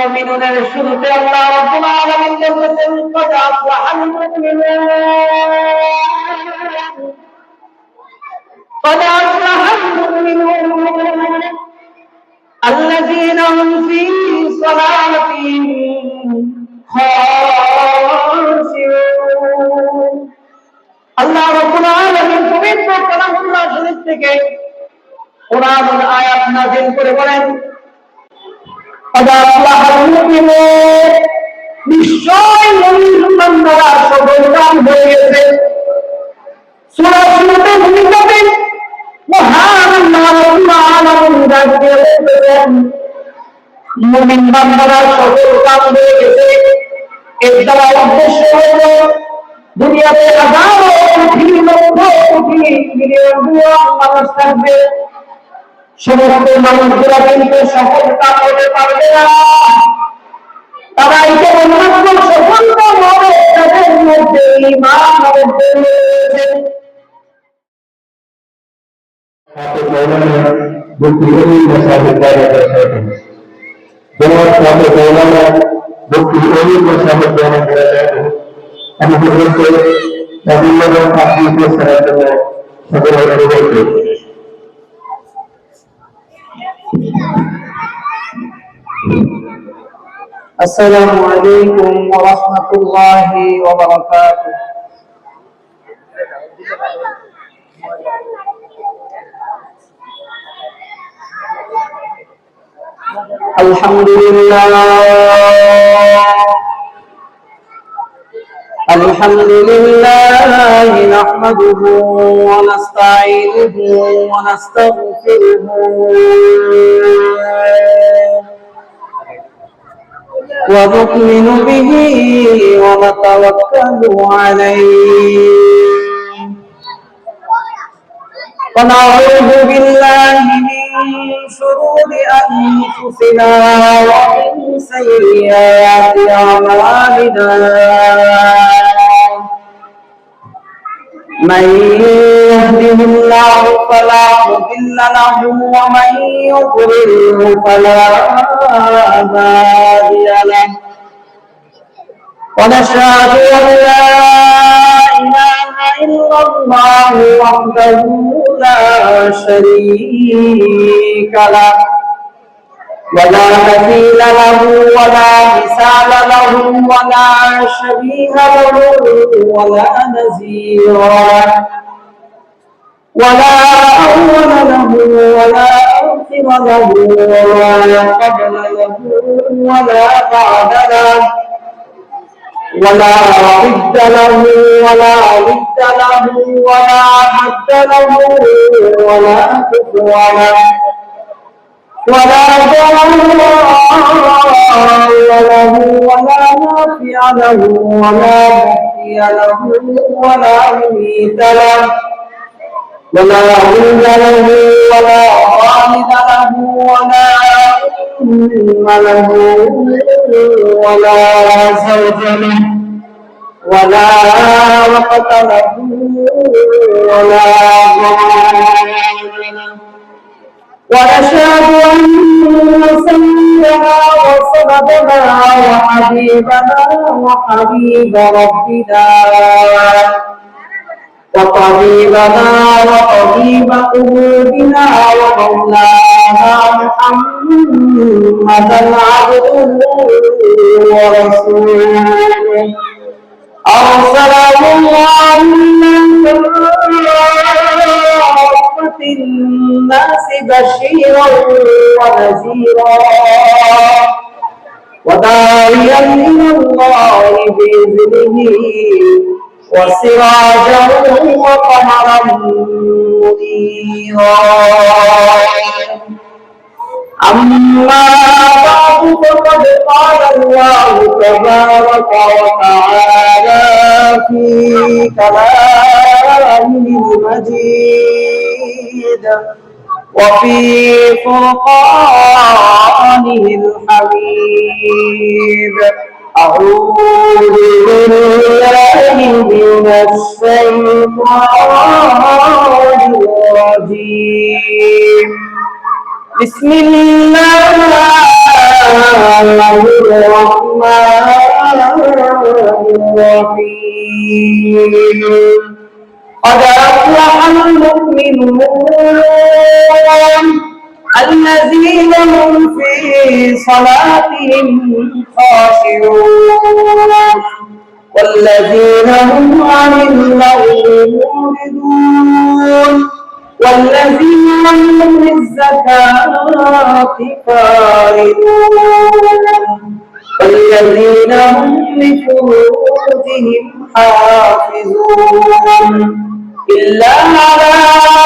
মুমিনুনের শুরুতে আল্লাহ রাব্বুল আলামিন বলেছেন قد أفلح المؤمنون قد أفلح المؤمنون الذين هم في صلاتهم خاشعون আল্লাহ রাব্বুল আলামিন পবিত্র কালামুল্লাহ শরীফ থেকে কোরআনের আয়াত নাযিল করে বলেন قد أفلح المؤمنون নিশ্চয় মুমিন বান্দারা সফলকাম হয়ে গেছে। সূরা শুরুতে ভূমিকাতে মহান আল্লাহ রাব্বুল আলামিন জানিয়ে বলেছেন মুমিন বান্দারা সফলকাম হয়ে গেছে। এর দ্বারা উদ্দেশ্য হলো দুনিয়াতে হাজারো কোটি লক্ষ কোটি মিলিয়ন মানুষ থাকবে, সমস্ত মানুষগুলা কিন্তু সফলকাম হতে পারবে না। তারা কেবলমাত্র সফলতা হবে তাদের মধ্যে ঈমান রয়েছে। السلام عليكم ورحمة الله وبركاته. الحمد لله نحمده ونستعينه ونستغفره ونؤمن به ونتوكل عليه ونعوذ بالله من شرور أنفسنا ومن سيئات أعمالنا من يهده الله فلا مضل له ومن يضلل فلا هادي له ونشهد أن لا إله إلا الله وحده لا شريك له ولا مثيل له ولا مثال له ولا شبيه له ولا نظير ولا أول له ولا آخر له ولا قبل له ولا بعد له ولا ضد له ولا ضد له ولا حد له ولا كفو له ولا ضرر له ولا نافع له ولا محيي له ولا مميت له ولا ولد له ولا والد له ولا أم له ولا زوج له ولا وقت له ولا ونشهد أن سيدنا وسندنا وحبيبنا وحبيب ربنا وطبيبنا وطبيب قلوبنا ومولانا محمدا عبده ورسوله أرسله الله لكافة الناس بشيرا ونذيرا وداعيا إلى الله بإذنه وسراجا وقمرا منيرا أما بعد فقد قال الله تبارك وتعالى في كلامه المجيد وفي فرقانه الحميد أعوذ بالله من الشيطان الرجيم بسم الله الرحيم قد أفلح المؤمنون الذين هم في صلاتهم خاشعون والذين هم عن اللغو معرضون والذين هم للزكاة فاعلون والذين هم لفروجهم حافظون إلا على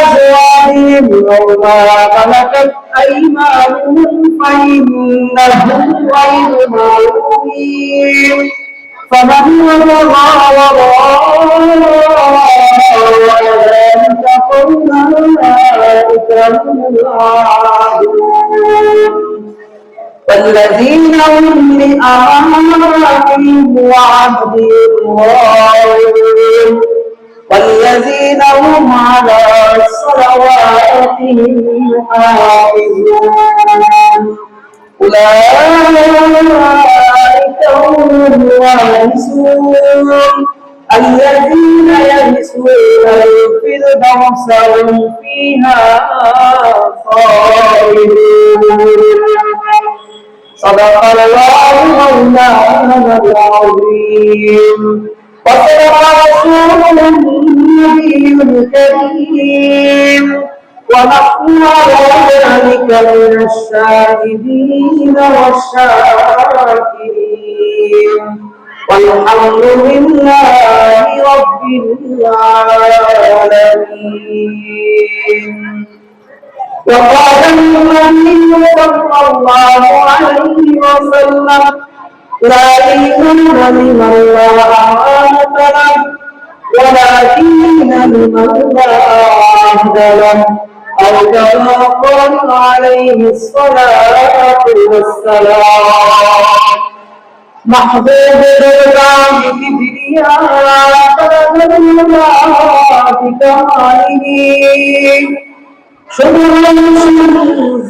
أزواجهم أو ما ملكت أيمانهم فإنهم غير ملومين فمن ابتغى وراء ذلك فأولئك هم العادون والذين هم لأماناتهم وعهدهم راعون والذين هم على صلواتهم يحافظون أولئك هم الوارثون الذين يرثون الفردوس هم فيها خالدون صدق الله مولانا العظيم وصدق رسوله النبي الكريم ونحن على ذلك من الشاهدين والشاكرين والحمد لله رب العالمين. وقال النبي صلى الله عليه وسلم لا إيمان لمن لا أمانة له ولا دين لمن لا عهد له أو كما قال عليه الصلاة والسلام. محبوب بالله كبرياء بكماله شبه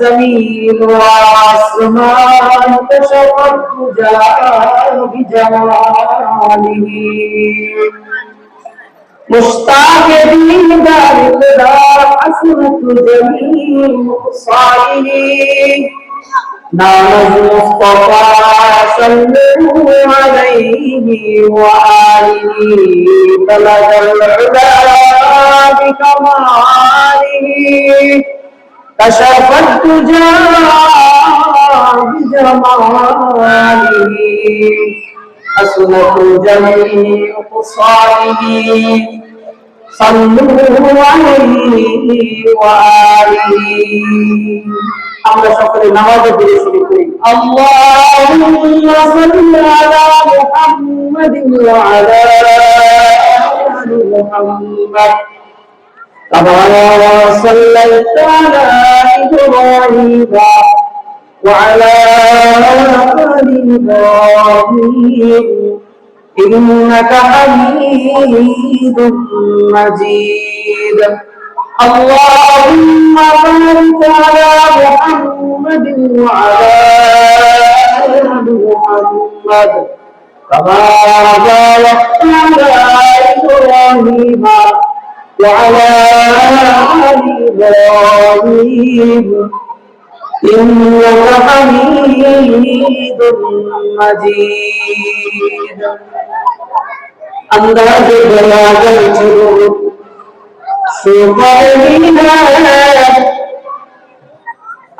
زمين وعصمان كشف الدجى بجماله مشتاق ديدار الهدى حسنة جميع خصاله نام المصطفى صلوا عليه وآله بلغ العلا بكماله كشف الدجى بجماله حسنة جميع خصاله صلوا عليه وآله. আমরা সকলে নামাজে পড়ে শুরু করি। আল্লাহুম্মা সাল্লি আলা মুহাম্মাদিন ওয়া আলা আলি মুহাম্মাদ কামা সাল্লাইতা আলা ইব্রাহিম ওয়া আলা আলি ইব্রাহিম ইন্নাকা হামিদুম মাজিদ। اللهم بارك على محمد وعلى آل محمد كما باركت على إبراهيم وعلى آل إبراهيم إنك حميد مجيد. أنداز بلاغة الجنود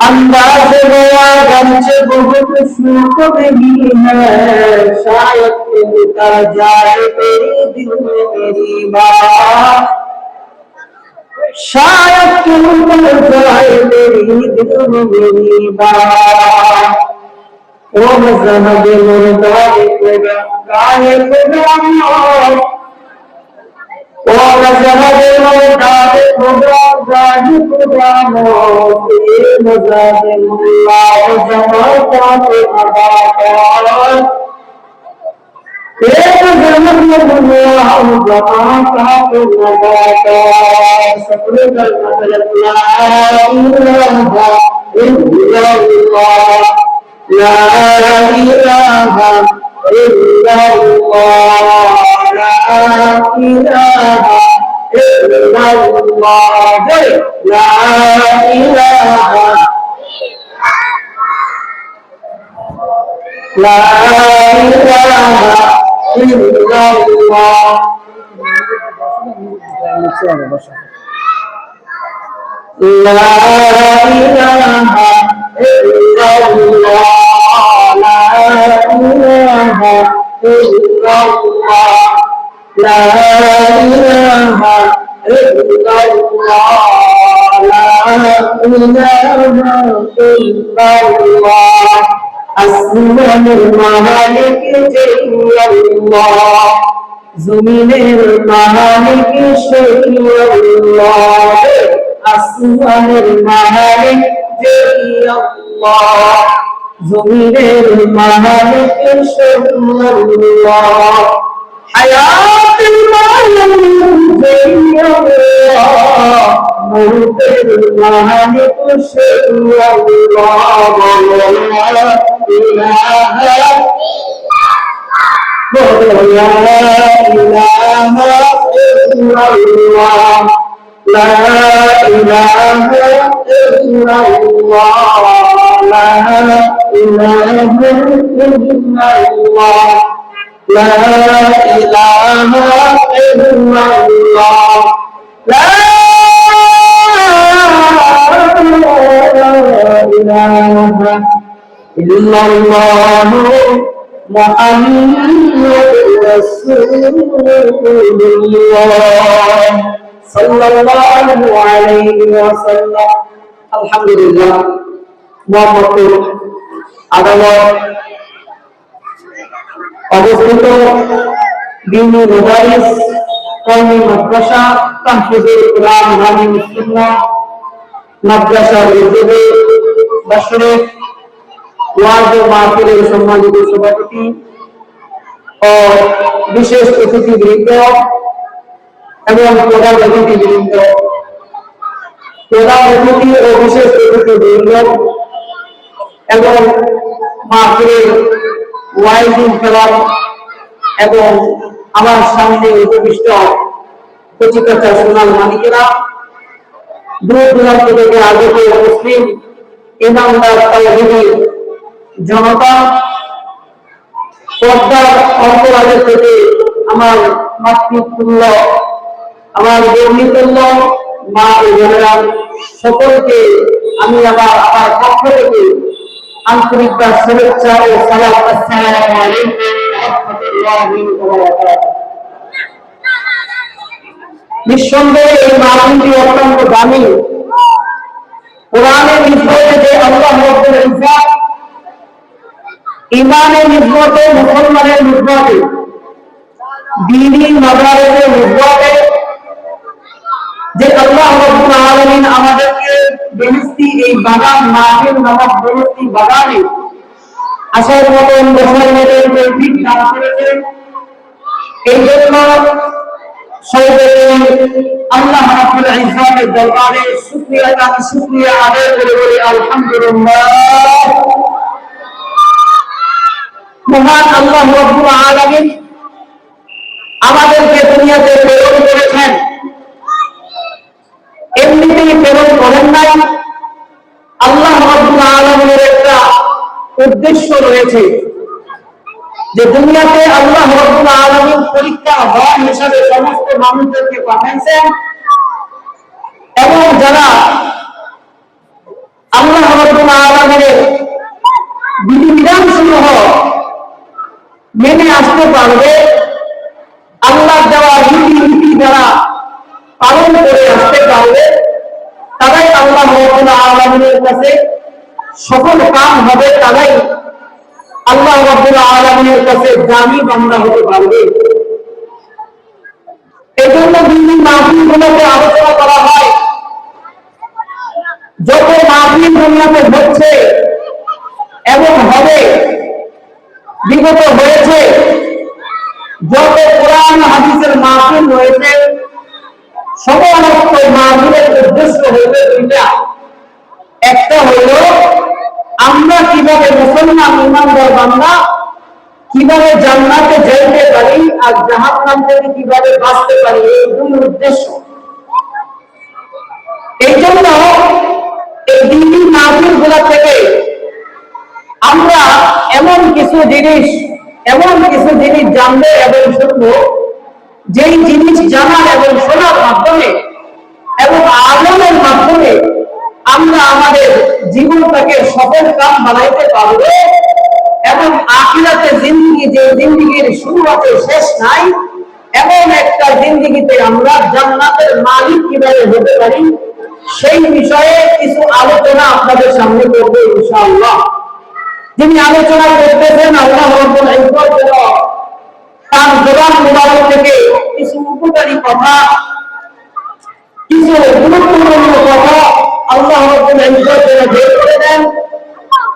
अंदाज गया गंज बहुत सुख नहीं है शायद उतर जाए तेरे दिल में मेरी बात शायद उतर जाए तेरे दिल में मेरी बात ओ मज़हब मुर्दाए खुदा गाए खुदा ओ मज़हब मुर्दाए खुदा गाए खुदा मोते मज़हब मुल्ला जमाता के अदाकार ए मज़हब मुल्ला जमाता के अदाकार सब्र कर मतलब ला इलाहा इल्लल्लाह لا إله إلا الله لا إله إلا الله لا إله لا إله إلا الله لا إله إلا الله لا إله إلا الله لا إله إلا الله لا إله إلا الله আসমানের মালিক সেই আল্লাহ জমিনের মালিক সেই আল্লাহ আসমানের মালিক সেই আল্লাহ জমিনের মালিক সেই আল্লাহ হায়াতের মালিক সেই আল্লাহ মৌতের মালিক সেই আল্লাহ লা ইলাহা ইল্লাল্লাহ لا إله إلا الله لا إله إلا الله لا إله إلا الله لا إله إلا الله محمد رسول الله صلى الله عليه وسلم الحمد لله محمد আদালত অবস্থিত দিনী মাদারিস কওমি মাদ্রাসা তাহফিজুল কোরআন হামিম সুন্নাহ মাদ্রাসা উদ্যোগে বছরের ওয়াজ ও মাহফিলের সম্মানিত সভাপতি ও বিশেষ অতিথিবৃন্দ এবং প্রধান অতিথিবৃন্দ প্রধান অতিথি ও বিশেষ অতিথিবৃন্দ এবং মাহফিলের ওয়াইজিন কেরাম এবং আমার সামনে উপবিষ্ট কচিকাঁচা সোনার মালিকেরা দূর দূরান্ত থেকে আগত মুসলিম ইমানদার তাওহীদি জনতা পর্দার অন্তরালের থেকে আমার মাতৃতুল্য আমার বর্ণিতুল্য মা ও বোনেরা সকলকে আমি আমার পক্ষ থেকে আন্তরিক শুভেচ্ছা ও সালাম আসসালামু আলাইকুম ওয়া রাহমাতুল্লাহি ওয়া বারাকাতুহু। নিঃসন্দেহে এই মাহফিলটি অত্যন্ত দামি। কোরআনের নিসবতে যে আল্লাহ রাব্বুল ইজ্জত, ঈমানের নিসবতে মুসলমানের নিসবতে, দ্বীনি মাদারিসের নিসবতে যে আল্লাহ রাব্বুল আলামিন আমাদেরকে বেহেশতি এই বাগান মাহফিল নামক বেহেশতি বাগানে আসার মতন বসার মতন তৌফিক দান করেছেন। এই জন্য সর্বপ্রথম আল্লাহ রাব্বুল ইজ্জতের দরবারে শুকরিয়া আদায় করে বলি আলহামদুলিল্লাহ। মহান আল্লাহ রাব্বুল আলামিন আমাদেরকে দুনিয়াতে প্রেরণ করেছেন, এমনিতেই প্রেরণ করেন নাই। আল্লাহ রাব্বুল আলামিনের একটা উদ্দেশ্য রয়েছে যে দুনিয়াতে আল্লাহ রাব্বুল আলামিন পরীক্ষা হয় হিসাবে সমস্ত মানুষদেরকে পাঠাইছেন এবং যারা আল্লাহ রাব্বুল আলামিনের বিধিবিধান সমূহ মেনে আসতে পারবে, আল্লাহ দেওয়া রীতি যারা পালন করে আসতে পারবে, তারাই আল্লাহ রাব্বুল আলামিনের কাছে সফল কাম হবে, তারাই আল্লাহ রাব্বুল আলামিনের কাছে দামি বান্দা হতে পারবে। এজন্য দিনী মাহফিলগুলোতে আলোচনা করা হয়। যত মাহফিল দুনিয়াতে হচ্ছে এবং হবে, বিগত হয়েছে, যত কোরআন হাদিসের মাহফিল রয়েছে, সমস্ত মাহফিলের উদ্দেশ্য হইল দুইটা। একটা হইল আমরা কিভাবে মুসলমান ইমানদার বান্দা কিভাবে জান্নাতে যেতে পারি আর জাহান্নাম থেকে কিভাবে বাঁচতে পারি, এই দুই উদ্দেশ্য। এই জন্য এই দিনই মাহফিলগুলো থেকে আমরা এমন কিছু জিনিস জানবো এবং শুনবো, যেই জিনিস জানার এবং শোনার মাধ্যমে এবং আলোচনার মাধ্যমে আমরা আমাদের জীবনটাকে সফল কাম বানাইতে পারবো এবং আখিরাতে জিন্দেগি, যে জিন্দেগির শুরু আছে শেষ নাই, এমন একটা জিন্দেগিতে আমরা জান্নাতের মালিক কিভাবে হতে পারি, সেই বিষয়ে কিছু আলোচনা আপনাদের সামনে করবো ইনশাআল্লাহ। যিনি আলোচনা করতেছেন আল্লাহ রাব্বুল ইজ্জত যেন তার জবান মুবারক থেকে কিছু উপকারী কথা, কিছু গুরুত্বপূর্ণ কথা আল্লাহ রাব্বুল ইজ্জত যেন বের করে দেন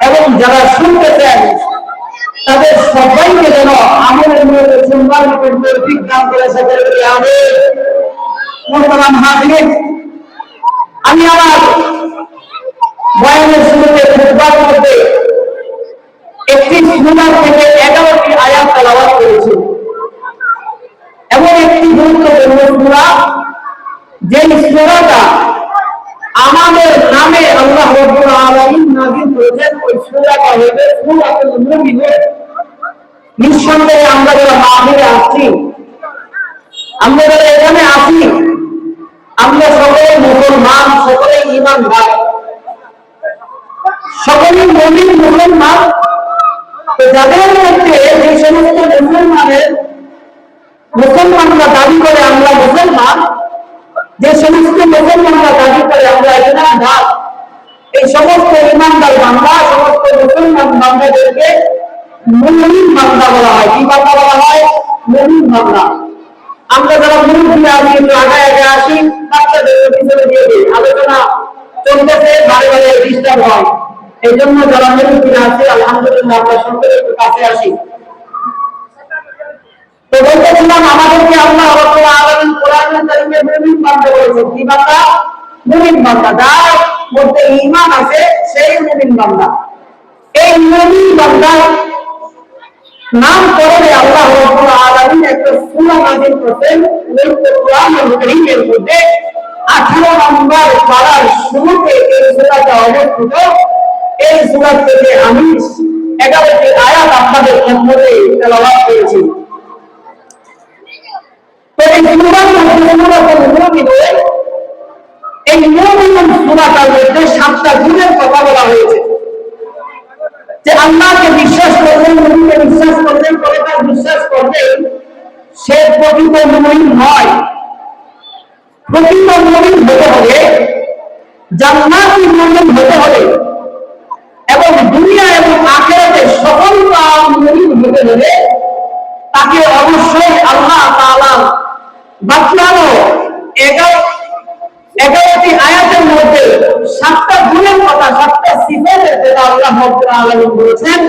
এবং যারা শুনতেছেন তাদের সবাইকে যেন আমলের মধ্যে সুন্দর তৌফিক দান করে সকলে বলি আমিন। মুহতারাম হাজিরিন, আমি আমার বয়ানের শুরুতে খুতবার মধ্যে একটি সূরা থেকে 11টি আয়াত তেলাওয়াত করেছি। এমন একটি গুরুত্বপূর্ণ সূরা, যে সূরাটা আমাদের নামে আল্লাহ রাব্বুল আলামিন নাযিল করেছেন, ওই সূরাটা হলো সূরাতুল মুমিনুন। নিঃসন্দেহে আমরা যারা মাহফিলে আসছি, আমরা যারা এখানে আসি, আমরা সকলে মুসলমান, সকলে ঈমানদার, সকলেই মুমিন মুসলমান। যাদের মধ্যে যে সমস্ত মুসলমানরা দাবি করে আমরা মুসলমান, যে সমস্ত মুসলমানরা দাবি করে আমরা ঈমানদার, এই সমস্ত ঈমানদার বান্দা, সমস্ত মুসলমান বান্দাদেরকে মুমিন বান্দা বলা হয়। কি বান্দা বলা হয়? মুমিন বান্দা। আমরা যারা মুমিন আছি, একটু আগে আসি, বাচ্চাদেরকে পিছনে দিয়ে দিই, আলোচনা চলতেছে, বারে বারে ডিস্টার্ব হয়। এই জন্য যারা মুমিন আছে আলহামদুলিল্লাহ আমরা সকলে একটু কাছে আসি। তো বলতেছিলাম, আমাদেরকে আল্লাহ রাব্বুল আলামিন কোরআনুল কারীমে মুমিন বান্দা বলেছেন। কি বান্দা? মুমিন বান্দা। যার মধ্যে ঈমান আছে সেই মুমিন বান্দা। এই মুমিন বান্দার নাম করে আল্লাহ রাব্বুল আলামিন একটা সূরা নাযিল করেছেন। ওই কোরআনুল কারীমের মধ্যে 18 নম্বর পারার শুরুতে এই সূরাটা অবস্থিত। এই সূরা থেকে আমি 11টি আয়াত আপনাদের সামনে তেলাওয়াত করেছি। এই মুমিনুন সূরাটার মধ্যে 7টা গুণের কথা বলা হয়েছে। যে আল্লাহকে বিশ্বাস করবেন, নবীকে বিশ্বাস করবেন, পরকাল বিশ্বাস করবেন, সে প্রকৃত মুমিন নয়। প্রকৃত মুমিন হতে হবে, জান্নাতি মুমিন হতে হবে এবং দুনিয়া এবং আখিরাতে সফলতা মুমিন হতে হলে তাকে অবশ্যই আল্লাহ তাআলা বাতলানো 11টি আয়াতের মধ্যে 7টা গুণের কথা, 7টা সিফাতের কথা আল্লাহ রাব্বুল আলামিন বলেছেন।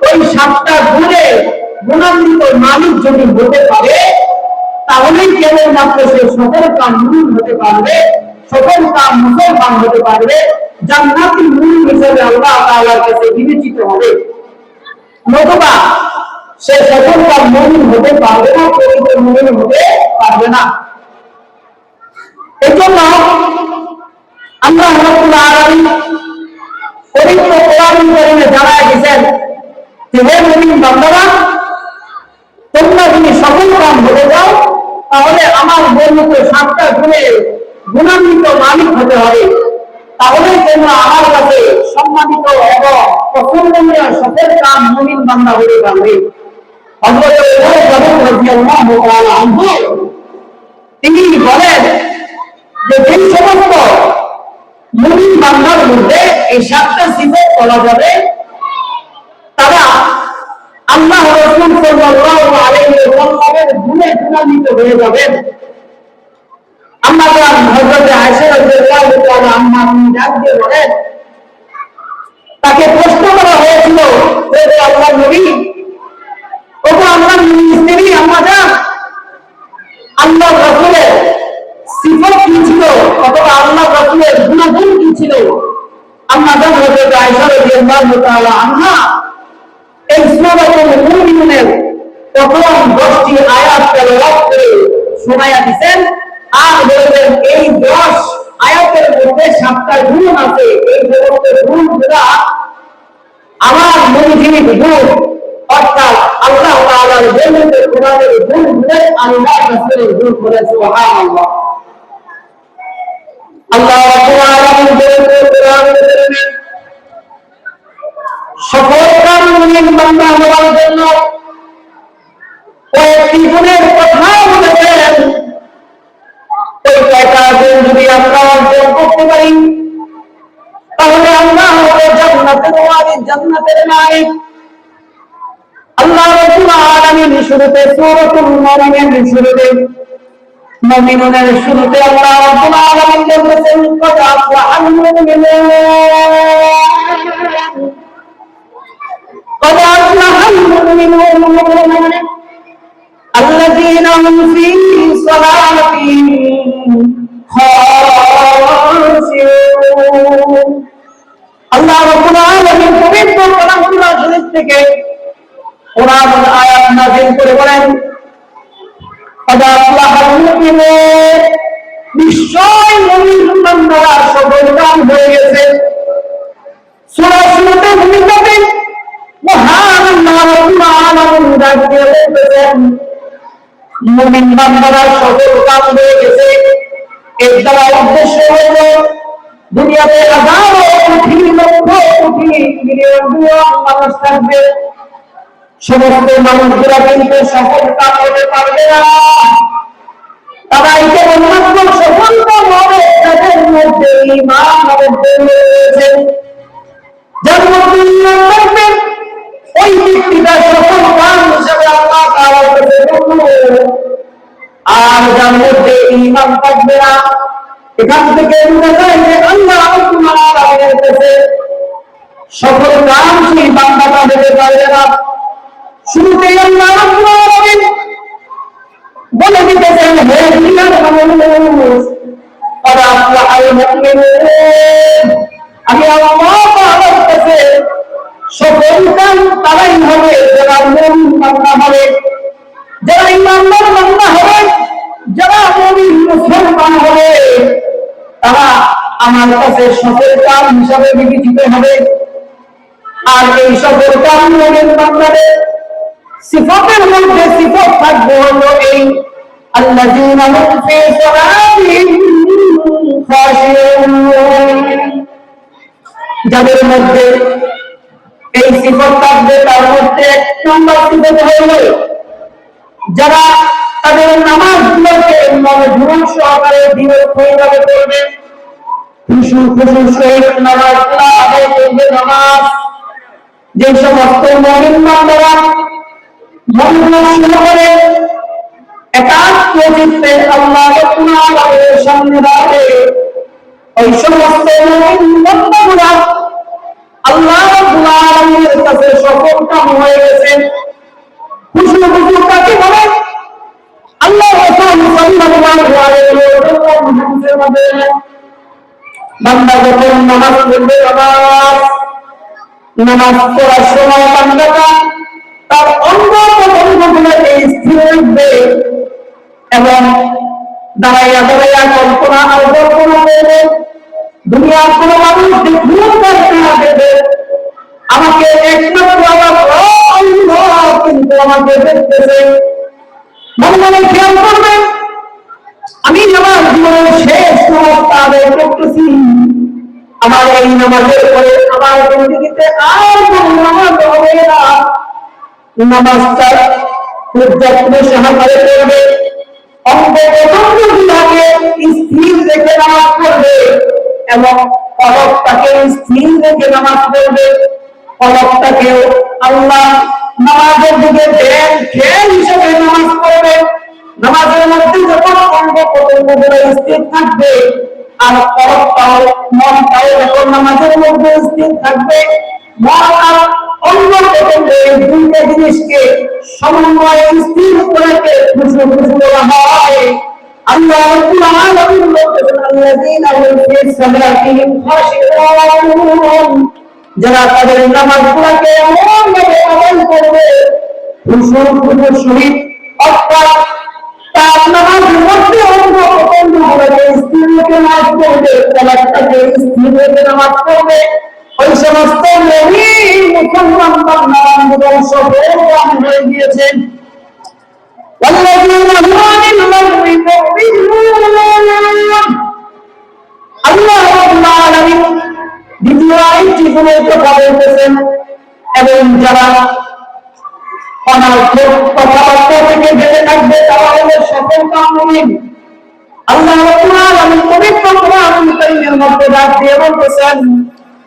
ওই 7টা গুণের গুণান্বিত মালিক যদি হতে পারে, তাহলেই কেবলমাত্র সে সফলতা মুমিন হতে পারবে, সফলতা মুসলমান হতে পারবে, জান্নাতি মুমিন হিসেবে আল্লাহ তাআলার কাছে বিবেচিত হবে। নতুবা সে সফলতা মুমিন হতে পারবে না, প্রকৃত মুমিন হতে পারবে না। এজন্য আল্লাহ রাব্বুল আলামিন পবিত্র কোরআনুল কারীমে জানায় দিয়েছেন যে হে মুমিন বান্দারা, তোমরা যদি সফলকাম হতে যাও তাহলে আমার বর্ণিত 7টা গুণের গুণান্বিত মালিক হতে হবে। তাহলে তোমরা আমার কাছে সম্মানিত এবং পছন্দনীয় সফলকাম মুমিন বান্দা হতে পারবে। হযরত ওমর রাদিয়াল্লাহু তাআলা আনহু তিনি বলেন যে যে সমস্ত মুমিন বান্দার মধ্যে এই 7টা সিফাত পাওয়া যাবে, তারা আল্লাহ রাসূল সাল্লাল্লাহু আলাইহি ওয়াসাল্লামের গুণে গুণান্বিত হয়ে যাবেন। আম্মা জান হযরত আয়েশা রাদিয়াল্লাহু তাআলা আম্মা তিনি ডাক দিয়ে বলেন, তাকে প্রশ্ন করা হয়েছিল যে আল্লাহর নবী, ওগো আল্লাহর স্ত্রী আম্মা জান, আল্লাহর রাসূলের সিফাত কি ছিল অথবা আল্লাহর রাসূলের গুণাগুণ কি ছিল? আম্মা জান হযরত আয়েশা রাদিয়াল্লাহু তাআলা আনহা এই সূরাতুল মুমিনুনের প্রথম 10টি আয়াত তেলাওয়াত করে শোনায়া দিবেন। আর বলবেন এই 10 আয়াতের মধ্যে 7টা গুণ আছে, এই সমস্ত গুণগুলো আমার নবীজির গুণ, অর্থাৎ আল্লাহ তাআলার জন্যতে কোরআনের গুণগুলো আল্লাহ রাসূলের গুণ বলে। সুবহানাল্লাহ। আল্লাহ রাব্বুল আলামিন বলেন কোরআনে সকল মুমিন বান্দা হওয়ার জন্য কয়েকটি গুণের কথা বলেছেন। এই কয়টা গুণ যদি আমরা অর্জন করতে পারি তাহলে আমরা হব জান্নাতের ওয়ারিস, জান্নাতের মালিক। আল্লাহ রাব্বুল আলামিন শুরুতে সূরাতুল মুমিনুনের শুরুতে মুমিনুনের শুরুতে আল্লাহ রাব্বুল আলামিন বলেছেন কদ আফলাহাল মুমিনুন قد أفلح المؤمنون الذين هم في صلاتهم خاشعون আল্লাহ রাব্বুল আলামিন পবিত্র কালামুল্লাহ শরীফ থেকে কোরআন আয়াত নাযিল করে বলেন قد أفلح المؤمنون নিশ্চয় মুমিন বান্দারা সফলকাম হয়ে গেছে। সূরা শুরুতে ভূমিকাতে মহান আল্লাহ রাব্বুল আলামিন ডাকতে বলেছেন মুমিন বান্দারা সফলকাম হয়ে গেছে। এর দ্বারা উদ্দেশ্য হলো দুনিয়াতে হাজারো কোটি লক্ষ কোটি মিলিয়ন মানুষ থাকবে, সমস্ত মানুষগুলা কিন্তু সফলকাম হতে পারবে না। তারা কেবলমাত্র সফলকাম হবে যাদের মধ্যে ঈমান রয়েছে, যার মধ্যে ঈমান থাকবে ওই ব্যক্তিটা সফলকাম হিসেবে আল্লাহ তাআলার কাছে গ্রহণ। আর যার মধ্যে ঈমান থাকবে না, এখান থেকে বোঝা যায় যে আল্লাহ রাব্বুল আলামিনের কাছে সফলকাম সেই বান্দাটা হতে পারবে না। শুরুতেই আল্লাহ রাব্বুল আলামিন বলে দিতেছেন হে দুনিয়ার মানুষ قد أفلح المؤمنون আমি আল্লাহ তাআলার কাছে সফলকাম তারাই হবে যারা মুমিন বান্দা হবে, যারা ঈমানদার বান্দা হবে, যারা মুমিন মুসলমান হবে, তারা আমার কাছে সফলকাম হিসাবে বিবেচিত হবে। আর এই সফলকাম মুমিন বান্দাদের সিফাতের মধ্যে সিফাত থাকবে হলো এই আল্লাযীনা হুম ফী সালাতিহিম খাশিউন, যাদের মধ্যে এই সিফাত থাকবে তার মধ্যে এক নম্বর সিফাত হলো যারা তাদের নামাজগুলোকে মনোযোগ সহকারে দৃঢ়ভাবে পড়বে, খুশুর সহিত নামাজগুলো আদায় করবে। নামাজ যে সমস্ত মুমিন বান্দারা মনোযোগ সহকারে একাগ্র চিত্তে আল্লাহ রাব্বুল আলামিনের সামনে দাঁড়াবে, ওই সমস্ত মুমিন বান্দাগুলো আল্লাহ রাব্বুল আলামিনের কাছে সফলকাম হয়ে গেছে। খুশু কাকে বলে? আল্লাহ রাসূল সাল্লাল্লাহু আলাইহি ওয়াসাল্লাম হাদিসের মধ্যে বান্দা যখন নামাজ পড়বে, নামাজ পড়ার সময় বান্দাটা তার অঙ্গ প্রত্যঙ্গগুলোকে স্থির রাখবে এবং দাঁড়াইয়া দাঁড়াইয়া কল্পনা করবে দুনিয়ার কোন মানুষ দেখবে আমাকে একমাত্র আল্লাহ কিন্তু আমাকে দেখতেছে। মনে মনে খেয়াল করবে আমি আমার জীবনের শেষ নামাজটা আদায় করতেছি, আমার এই নামাজের পরে আমার জিন্দেগিতে আর কোন নামাজ হবে না। নামাজটা খুব যত্ন সহকারে করবে, অঙ্গ প্রত্যঙ্গগুলোকে স্থির রেখে নামাজ পড়বে এবং কলবটাকে স্থির রেখে নামাজ পড়বে। কলবটাকেও আল্লাহ নামাজের দিকে ধ্যান খেয়াল হিসেবে নামাজ পড়বে। নামাজের মধ্যে যখন অঙ্গ প্রত্যঙ্গগুলো স্থির থাকবে আর কলবটাও মনটাও যখন নামাজের মধ্যে স্থির থাকবে, মন আর অঙ্গ প্রত্যঙ্গ এই দুইটা জিনিসকে সমন্বয়ে স্থির করে খুশু বলা হয়। আল্লাহ রাব্বুল আলামিন বলেছেন আল্লাযীনা হুম ফি সালাতিহিম খাশিউন, যারা তাদের নামাজগুলোকে এমনভাবে আদায় করবে খুশুর সহিত, অর্থাৎ তার নামাজের মধ্যে অঙ্গ প্রত্যঙ্গগুলোকে স্থিরভাবে নামাজ পড়বে, তালাকটাকে স্থিরভাবে নামাজ পড়বে, ওই সমস্ত মুমিন মুসলমান বান্দাবান্দিগণ সফলকাম হয়ে গিয়েছেন। والذين هم عن اللغو معرضون। আল্লাহ রাব্বুল আলামিন দ্বিতীয় আরেকটি গুণের কথা বলতেছেন, এবং যারা অনর্থক কথাবার্তা থেকে বেঁচে থাকবে তারা হলো সফলকাম মুমিন। আল্লাহ রাব্বুল আলামিন পবিত্র কোরআনুল কারীমের মধ্যে ডাক দিয়ে বলতেছেন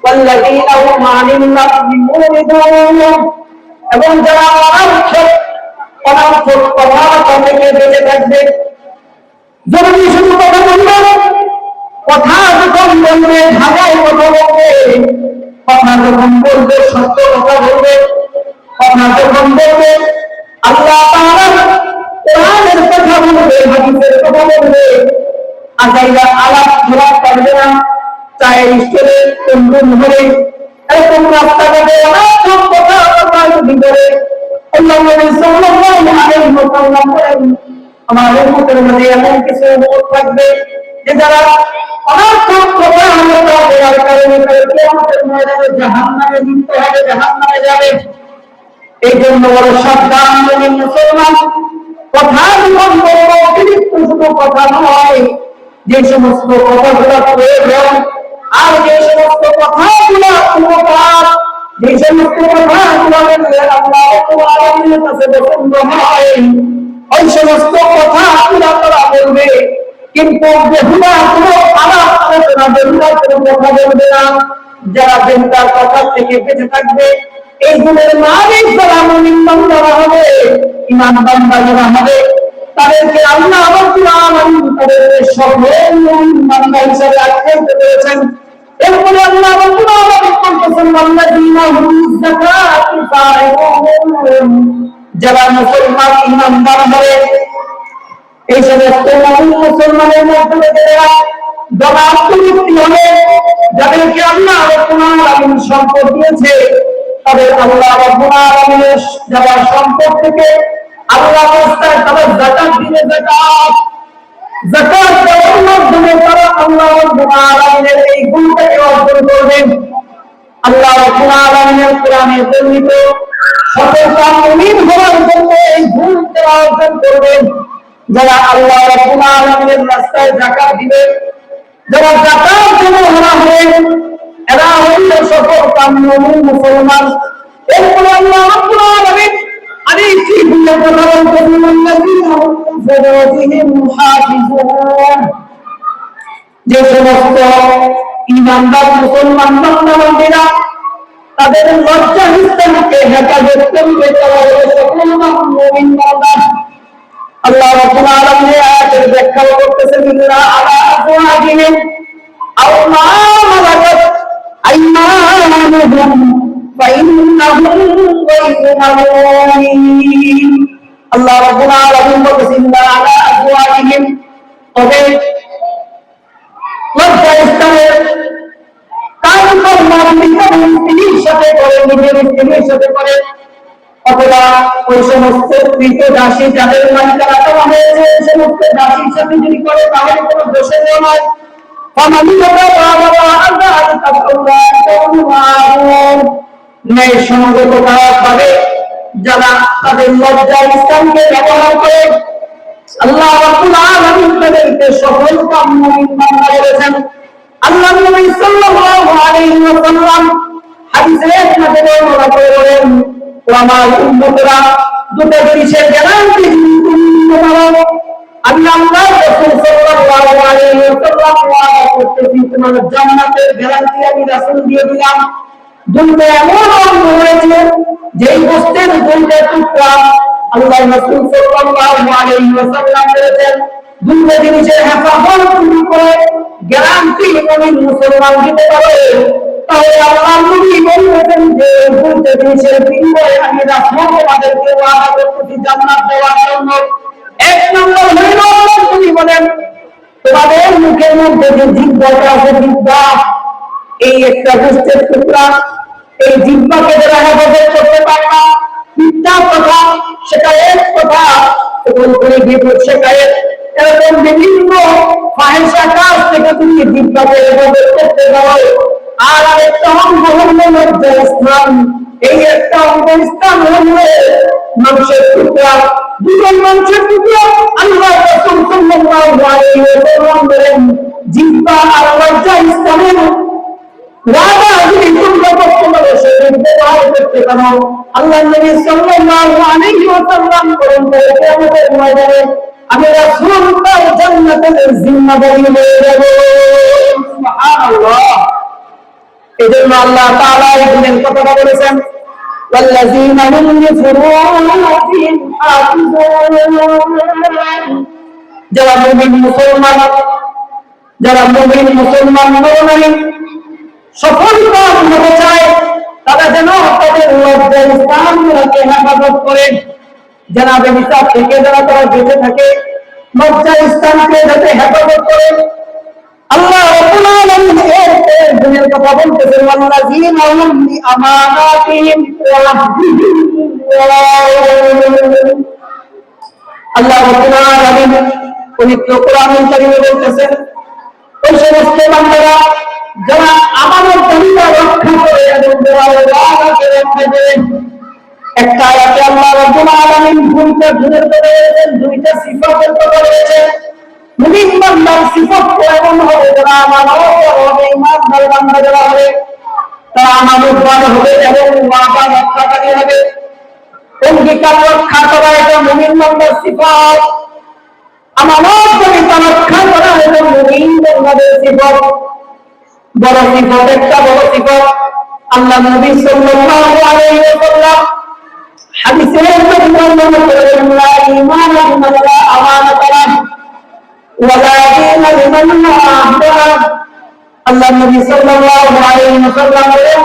ওয়াল্লাযীনা হুম আনিল লাগwi মুরিদুন, এবং যারা অনর্থক কথাবার্তা থেকে বেঁচে থাকবে। যদি শুধু কথা বলবে, কথা যখন বলবে ঢাকায় কথা বলবে, কথা যখন বলবে সত্য কথা বলবে, কথা যখন বলবে আল্লাহ তাআলার কোরআনের কথা বলবে, হাদিসের কথা বলবে, আজাইরা আলাপ ধরা পারবে না। চায়ের স্টোরে কোন ধরে এরকম রাস্তাঘাটে অনেক কথা যদি করে আল্লাহ নবী সাল্লাল্লাহু আলাইহি ওয়াসাল্লাম বলেন আমার উম্মতের মধ্যে এমন কিছু লোক থাকবে যে যারা অনর্থক কথা বলার কারণে কিয়ামতের ময়দানে জাহান্নামে লিপ্ত হবে, জাহান্নামে যাবে। এই জন্য বড় সাবধান মুমিন মুসলমান, কথা যখন বলবো অতিরিক্ত শুধু কথা নয়, যে সমস্ত কথাগুলো প্রয়োজন আর যে সমস্ত কথাগুলো উপকার, যে সমস্ত কথাগুলো বললে আল্লাহ তাআলার কাছে পছন্দ হয়, ওই সমস্ত কথাগুলো তারা বলবে। কিন্তু বেহুদা কোনো খারাপ আলোচনা, বেহুদা কোনো কথা বলবে না। যারা বেহুদার কথা থেকে বেঁচে থাকবে, এই গুণের মালিক যারা মুমিন বান্দারা হবে, ঈমান বান্দা যারা হবে, তাদেরকে আল্লাহ রাব্বুল আলামিন তাদেরকে সফল মুমিন বান্দা হিসেবে আখ্যায়িত করেছেন। এরপরে আল্লাহ রাব্বুল আলামিন বলতেছেন আল্লাযীনা হুম যাকাতি ফারিউন, যারা মুসলমান ঈমানদার হবে, এই সমস্ত মুমিন মুসলমানের মধ্যে যারা আত্মতৃপ্তি হবে, যাদেরকে আল্লাহ রাব্বুল আলামিন সম্পদ দিয়েছে, তাদের আল্লাহ রাব্বুল আলামিনের যারা সম্পদ থেকে আল্লাহ রাস্তায় তারা যাকাত দিবে, যাকাত দেওয়ার মাধ্যমে তারা আল্লাহ রাব্বুল আলামিনের এই গুণটাকে অর্জন করবেন। আল্লাহ রাব্বুল আলামিনের কোরআনে বর্ণিত সফলকাম মুমিন হওয়ার জন্য এই গুণটা অর্জন করবেন। যারা আল্লাহ রাব্বুল আলামিনের রাস্তায় যাকাত দিবে, যারা যাকাত জমা হবে, এরা হইল সফলকাম মুমিন মুসলমান। এরপরে আল্লাহ রাব্বুল আলামিন আরেকটি গুণের কথা বলতেছেন আল্লাযীনা হুম লিফুরুজিহিম হাফিজুন, যে সমস্ত ঈমানদার মুসলমান বান্দা-বান্দীরা তাদের লজ্জা স্থানকে হেফাজত করবে, তারা হলো সফলকাম মুমিন বান্দা। আল্লাহ রাব্বুল আলামিন আয়াতের ব্যাখ্যা করতেছেন ইল্লা আলা আযওয়াজিহিম আও মা মালাকাত আইমানুহুম ফাইন্নাহুম গায়রু মালুমিন। আল্লাহ রাব্বুল আলামিন বলেছেন ইল্লা আলা আযওয়াজিহিম, তবে লজ্জা স্থানের কাজকর্ম স্ত্রীর সাথে করে, নিজের স্ত্রীর সাথে করে, অথবা ওই সমস্ত কৃত দাসী যাদের মালিকানা দেওয়া হয়েছে সমস্ত দাসীর সাথে যদি করে তাহলে কোনো দোষের নয়। ন্যায়সঙ্গতভাবে যারা তাদের লজ্জার স্থানকে ব্যবহার করে, আল্লাহ রাব্বুল আলামিন তাদেরকে সফলকাম মুমিন বান্দা বলেছেন। আল্লাহ নবী সাল্লাল্লাহু আলাইহি ওয়াসাল্লাম হাদিসের মধ্যে বর্ণনা করে বলেন, আমার উম্মতরা দুটো জিনিসের গ্যারান্টি দিতে পারো, আমি আল্লাহ রাসূল সাল্লাল্লাহু আলাইহি ওয়াসাল্লাম ওয়াদা করতেছি, তোমার জান্নাতের গ্যারান্টি আমি রাসূল দিয়ে দিলাম। দুটো এমন অঙ্গ রয়েছে যেই বস্তুর দুইটা টুকরা আল্লাহ রাসূল সাল্লাল্লাহু আলাইহি ওয়াসাল্লাম বলেছেন, দুটো জিনিসের হেফাজত তুমি করে গ্যারান্টি মুমিন মুসলমান দিতে পারে, তাহলে আল্লাহ নবী বলেছেন যে দুটো জিনিসের বিনিময়ে আমি রাসূল তোমাদেরকে ওয়াদা করতেছি জান্নাত দেওয়ার জন্য। এক নম্বর হইল তিনি বলেন তোমাদের মুখের মধ্যে যে জিহ্বাটা আছে, জিহ্বা এই একটা গোষ্ঠের টুকরা, এই জিহ্বাকে যারা হেফাজত করতে পারে না, মিথ্যা কথা শেখায়েত কথা করে বিপদ শেখায়েত এরকম বিভিন্ন ফাহিশা কাজ থেকে তুমি জিহ্বাকে হেফাজত করতে পারো। আর আরেকটা অঙ্গ হল লজ্জার স্থান, এই একটা অঙ্গ স্থান হলে মানুষের টুকরা, দুজন মানুষের টুকরা। আল্লাহ রাসূল সাল্লাল্লাহু আলাইহি ওয়াসাল্লাম বলেন জিহ্বা আর লজ্জা স্থানের রাজা যদি তোমরা বর্তমানে সেদিন ব্যবহার করতে পারো, আল্লাহ নবী সাল্লাল্লাহু আলাইহি ওয়াসাল্লাম বলেন কিয়ামতের ময়দানে আমি রাসূল তার জান্নাতের জিম্মাদারি নিয়ে যাব। সুবহানাল্লাহ। এজন্য আল্লাহ তাআলা এই দিনের কথা বলেছেন ওয়াল্লাযীনা হুম লিফুরূজিহিম হাফিজুন। যারা মুমিন মুসলমান, যারা মুমিন মুসলমান নয় সফলতা হতে চায় তারা যেন তাদের লজ্জার স্থানগুলোকে হেফাজত করে, জানাবে নিসাব থেকে যারা তারা বেঁচে থাকে লজ্জার স্থানকে যাতে হেফাজত করে। আল্লাহ রাব্বুল আলামিন এর দিনের কথা বলতেছেন ওয়াল্লাযীনা হুম বিআমানাতিহিম ওয়া আহদিহিম রাউন। আল্লাহ রাব্বুল আলামিন পবিত্র কোরআনুল কারীমে বলতেছেন ওই সমস্ত বান্দারা যারা আমানতদারিতা রক্ষা করে এবং যারা ওয়াদাকে রক্ষা করে। একটা আয়াতে আল্লাহ রাব্বুল আলামিন দুইটা গুণের কথা বলেছেন, দুইটা সিফাতের কথা বলেছেন। মুমিন বান্দার সিফাত এমন হবে যারা আমানতদার হবে, ঈমানদার বান্দা যারা হবে তারা আমানতদার হবে এবং ওয়াদা রক্ষাকারী হবে। অঙ্গীকার রক্ষা করা এটা মুমিন বান্দার সিফাত, আমানতদারিতা রক্ষা করা এবং মুমিন বান্দাদের সিফাত। বড় সিফাত, একটা বড় সিফাত আল্লাহ নবী সাল্লাল্লাহু আলাইহি ওয়াসাল্লাম হাদিসের মধ্যে বর্ণনা করেছেন লা ঈমানা লিমান লা আমানাতা লাহু ওয়া লা দীনা লিমান লা আহদা লাহু। আল্লাহ নবী সাল্লাল্লাহু আলাইহি ওয়াসাল্লাম বলেন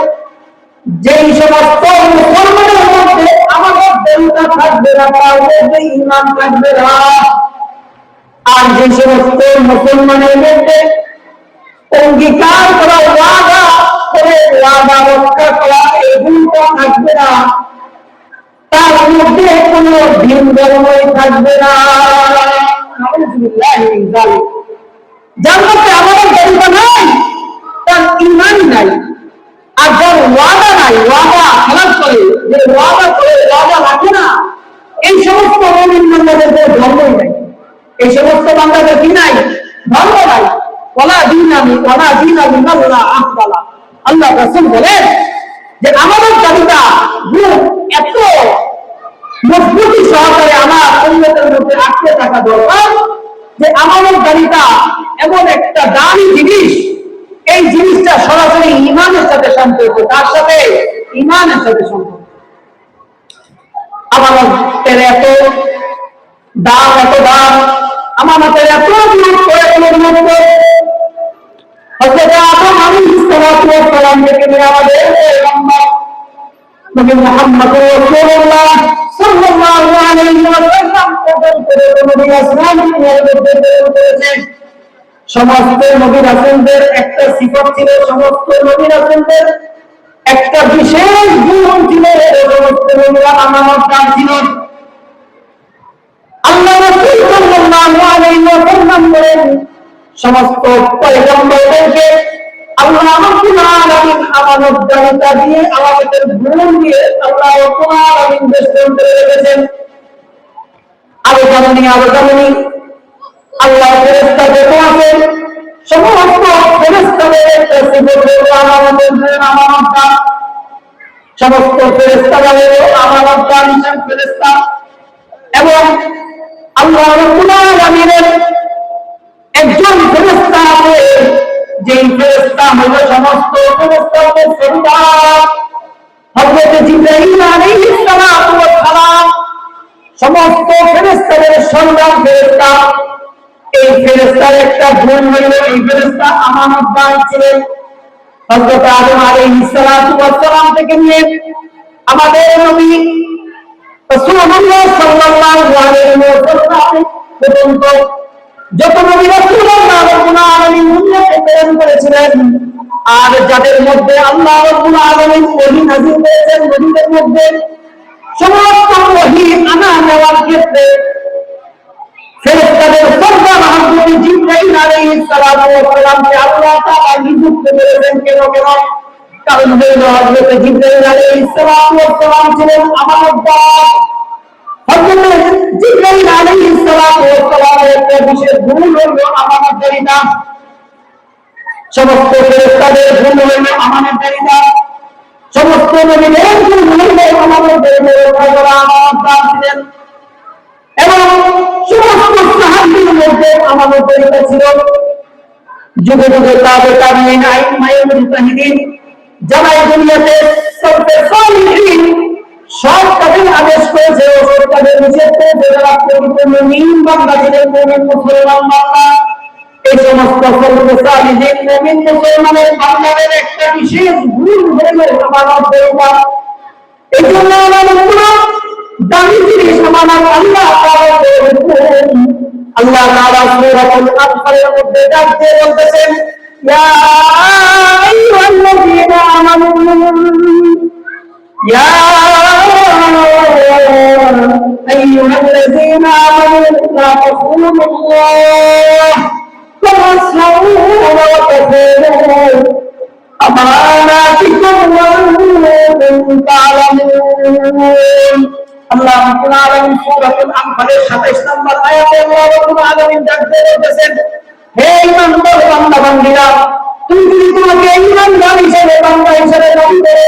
যেই সমস্ত মুসলমানের মধ্যে আমানতদারিতা থাকবে না তার মধ্যে ঈমান থাকবে না। আর যে সমস্ত মুসলমানের মধ্যে অঙ্গীকার করা, ওয়াদা করে ওয়াদা রক্ষা করা এগুলো থাকবে না, তার মধ্যে কোন ভিন ধর্মই থাকবে না। যার মধ্যে আমাদের দরিদ্র নাই তার ঈমান নাই, আর যার ওয়াদা নাই, ওয়াদা খেলাফ করে, যে ওয়াদা করে ওয়াদা রাখে না, এই সমস্ত মুমিন বান্দাদের ধর্মই নাই, এই সমস্ত বান্দাদের কি নাই? ধর্ম নাই। আল্লাহ রাসূল বলেন যে আমাদের দাবিটা এত মজবুতি সহকারে আমার উম্মতের মধ্যে আটকে থাকা দরকার যে আমাদের দাবিটা এমন একটা দামি জিনিস, এই জিনিসটা সরাসরি ঈমানের সাথে সম্পর্ক। তার সাথে? ঈমানের সাথে সম্পর্ক। আমানতের এত দাম, এত দাম, আমানতের এত গুরুত্ব, এত গুরুত্ব। হযরত আদম আলাইহিস সালাম থেকে নিয়ে আমাদের পয়গম্বর নবী মুহাম্মদ রাসূলুল্লাহ সাল্লাল্লাহু আলাইহি ওয়াসাল্লাম পর্যন্ত নবী রাসূলদের মধ্যে করেছেন। সমস্ত নবী রাসূলদের একটা সিফাত ছিল, সমস্ত নবী রাসূলদের একটা বিশেষ গুণ ছিল, সমস্ত নবীরা আমানতদার ছিলেন। আল্লাহ রাসূল সাল্লাল্লাহু আলাইহি ওয়াসাল্লাম বলেন সমস্ত পয়গম্বরদেরকে আল্লাহ রাব্বুল আলামিন আমানতদারিতা দিয়ে, আমাদের গুণ দিয়ে আল্লাহ রাব্বুল আলামিন বেষ্টন করে রেখেছেন। আলোচনা আল্লাহ ফেরেশতা যত আছেন সমস্ত ফেরেশতাদের একটা সিফাত হলো আমানতদার। সমস্ত ফেরেশতাদের আমানতদার ফেরেশতা। এবং আল্লাহ রাব্বুল আলামিনের একজন ফেরেশতা আছে, যেই ফেরেশতা হলো সমস্ত ফেরেশতাদের সর্দার হযরত জিবরাইল আলাইহিস সালাম। সমস্ত ফেরেশতাদের সর্দার ফেরেশতা। এই ফেরেশতার একটা গুণ হলো এই ফেরেশতা আমানতদার ছিলেন। হযরত আদম আলাইহিস সালাম থেকে নিয়ে আমাদের নবী রাসূলুল্লাহ সাল্লাল্লাহু আলাইহি ওয়াসাল্লাম পর্যন্ত যত নবী রাসূলুল্লাহ রাব্বুল আলামিন উম্মতকে প্রেরণ করেছিলেন, আর যাদের মধ্যে আল্লাহ রাব্বুল আলামিন ওহী নাযিল করেছেন, নবীদের মধ্যে সমস্ত ওহী আনা নেওয়ার ক্ষেত্রে ফেরেশতাদের সর্দার হযরত জিবরাইল আলাইহিস সালাতু ওয়াস সালামকে আল্লাহ তাআলা নিযুক্ত করেছেন। কেন? কারণ হলো হযরত জিবরাইল আলাইহিস সালাতু ওয়াস সালাম ছিলেন আমানতদার। হযরত জিবরাইল আলাইহিস সালাতু ওয়াস সালামের একটা বিশেষ গুণ হলো আমানতদারিতা। সমস্ত ফেরেশতাদের গুণ হলো আমানতদারিতা, সমস্ত নবীদের গুণ হলো আমানতদার ছিলেন, এবং সমস্ত সাহাবীদের মধ্যে আমানতদারিতা ছিল। যুগে যুগে তাবেঈন, আইম্মায়ে মুজতাহিদিন যারা এই দুনিয়াতে সবচেয়ে সালিহিন সৎ কাজের আদেশ করেছে ও সৎ কাজের নিষেধ করেছে, যারা প্রকৃত মুমিন বান্দা ছিলেন, মুমিন মুসলমান বান্দা, এই সমস্ত সবচেয়ে সালিহিন মুমিন মুসলমানের বান্দাদের একটা বিশেষ গুণ হলো আমানতদারিতা। এই জন্য আমানতগুলো দামি জিনিস। আমানত আল্লাহ তাআলা সূরাতুল আনফালের মধ্যে ডাক দিয়ে বলতেছেন, ইয়া আইয়ুহাল্লাযীনা আমানু ইয়া আইয়ুহাল্লাযীনা আমানু লা তাখুনুল্লাহ ওয়া তাখুনু আমানাতিকুম ওয়া আনতুম তা'লামুন। আল্লাহ রাব্বুল আলামিন সূরাতুল আনফালের 27 নম্বর আয়াতে আল্লাহ রাব্বুল আলামিন ডাক দিয়ে বলতেছেন, হে ঈমানদার বান্দা-বান্দীরা, তুমি যদি তোমাকে ঈমানদার হিসেবে বান্দা হিসেবে দাবি করো,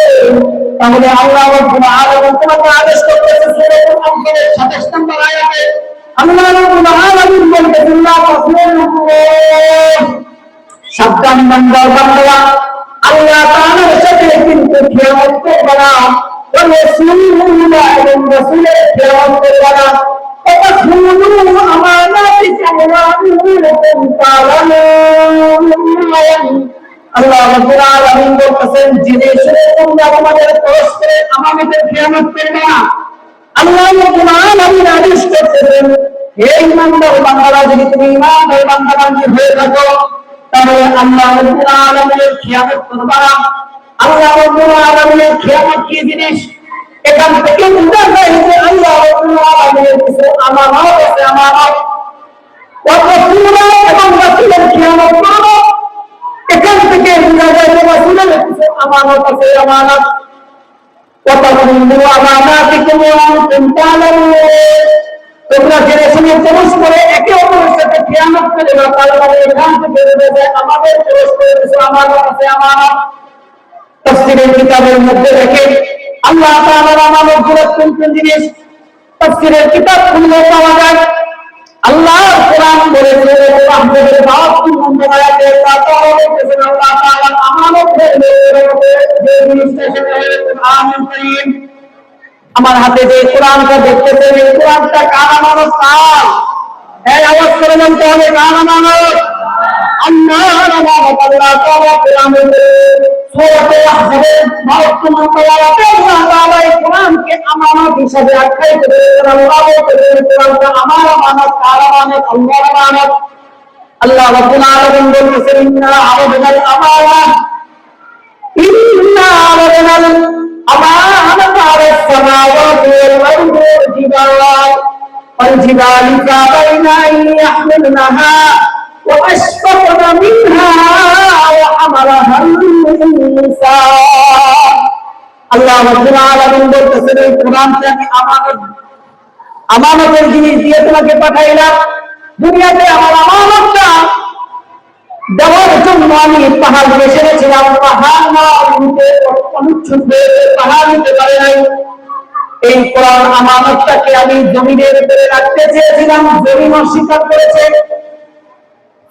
তাহলে আল্লাহ রাব্বুল আলামিন তোমাকে আদেশ করতেছে সূরাতুল আনফালের 27 নম্বর আয়াতে আল্লাহ রাব্বুল আলামিন বলতেছেন, লা তাখুনুল্লাহ, সাবধান বান্দা-বান্দারা, আল্লাহ তাআলার সাথে কিন্তু খিয়ানত করবে না, রাসূলুল্লাহ এবং রাসূলের খিয়ানত করবে না, وتخونوا أماناتكم وأنتم تعلمون। আল্লাহ রাব্বুল আলামিন বলতেছেন, জেনে শুনে তোমরা তোমাদের পরস্পরের আমানতের খেয়ানত করবে না। আল্লাহ রাব্বুল আলামিন আদেশ করতেছেন, হে ঈমানদার বান্দারা, যদি তুমি ঈমানদার বান্দা-বান্দী হয়ে থাকো, তাহলে আল্লাহ রাব্বুল আলামিনের খেয়ানত করবে না। আল্লাহ রাব্বুল আলামিনের খেয়ানত কি জিনিস? এখান থেকে বোঝা যায় যে আল্লাহ রাব্বুল আলামিনের কিছু আমানত আছে, আমানত। রাসূলুল্লাহ এবং রাসূলের খেয়ানত করো, এখান থেকে বোঝা যায় যে রাসূলের কিছু আমানত আছে, আমানত। وَتَخُونُوا أَمَانَاتِكُمْ وَأَنْتُمْ تَعْلَمُونَ। তোমরা জেনে শুনে পরস্পরে একে অপরের সাথে খেয়ানত করে না, তার মানে এখান থেকে বোঝা যায় আমাদের পরস্পরের কিছু আমানত আছে, আমানত। তাফসীরের কিতাবের মধ্যে দেখেন আল্লাহ তাআলার আমানতগুলো কোন কোন জিনিস তাফসীরের কিতাব খুললে পাওয়া যায়। আল্লাহর কোরআন বলেছে, আহমেদের 52 নম্বর আয়াতে আল্লাহ তাআলা বলেছেন, আল্লাহ তাআলার আমানতের ব্যাপারে যে জিনিসটা সেটা হলো কোরআনুল কারীম। আমার হাতে যে কোরআনটা দেখতেছেন, এই কোরআনটা কার আমানত? কার? এই আওয়াজ করে বলতে হবে, কার আমানত? আল্লাহর আমানত। আল্লাহ তাআলা কোরআনের সূরা আহজাবের 52 নম্বর আয়াতে আল্লাহ তাআলা এই কোরআনকে আমানত হিসেবে আখ্যায়িত করেছেন। আল্লাহ বলেছেন, কোরআনটা আমার আমানত। কার আমানত? আল্লাহর আমানত। আল্লাহ রাব্বুল আলামিন বলেছেন, ইন্না আরাদনাল আমানাতা আলাস সামাওয়াতি ওয়াল আরদি ওয়াল জিবালি ফাআবাইনা আন ইয়াহমিলনাহা ওয়া আশফাকনা মিনহা ওয়া হামালাহাল ইনসান। আল্লাহ রাব্বুল আলামিন বলতেছেন, এই কোরআনটা আমি আমানতের জিনিস দিয়ে তোমাকে পাঠাইলাম। দুনিয়াতে আমার আমানতটা দেওয়ার জন্য আমি পাহাড় বেছে রেখেছিলাম, পাহাড় না নিতে অনুচ্ছুদ পাহাড় নিতে পারে নাই। এই কোরআন আমানতটাকে আমি জমিনের উপরে রাখতে চেয়েছিলাম, জমিন অস্বীকার করেছে।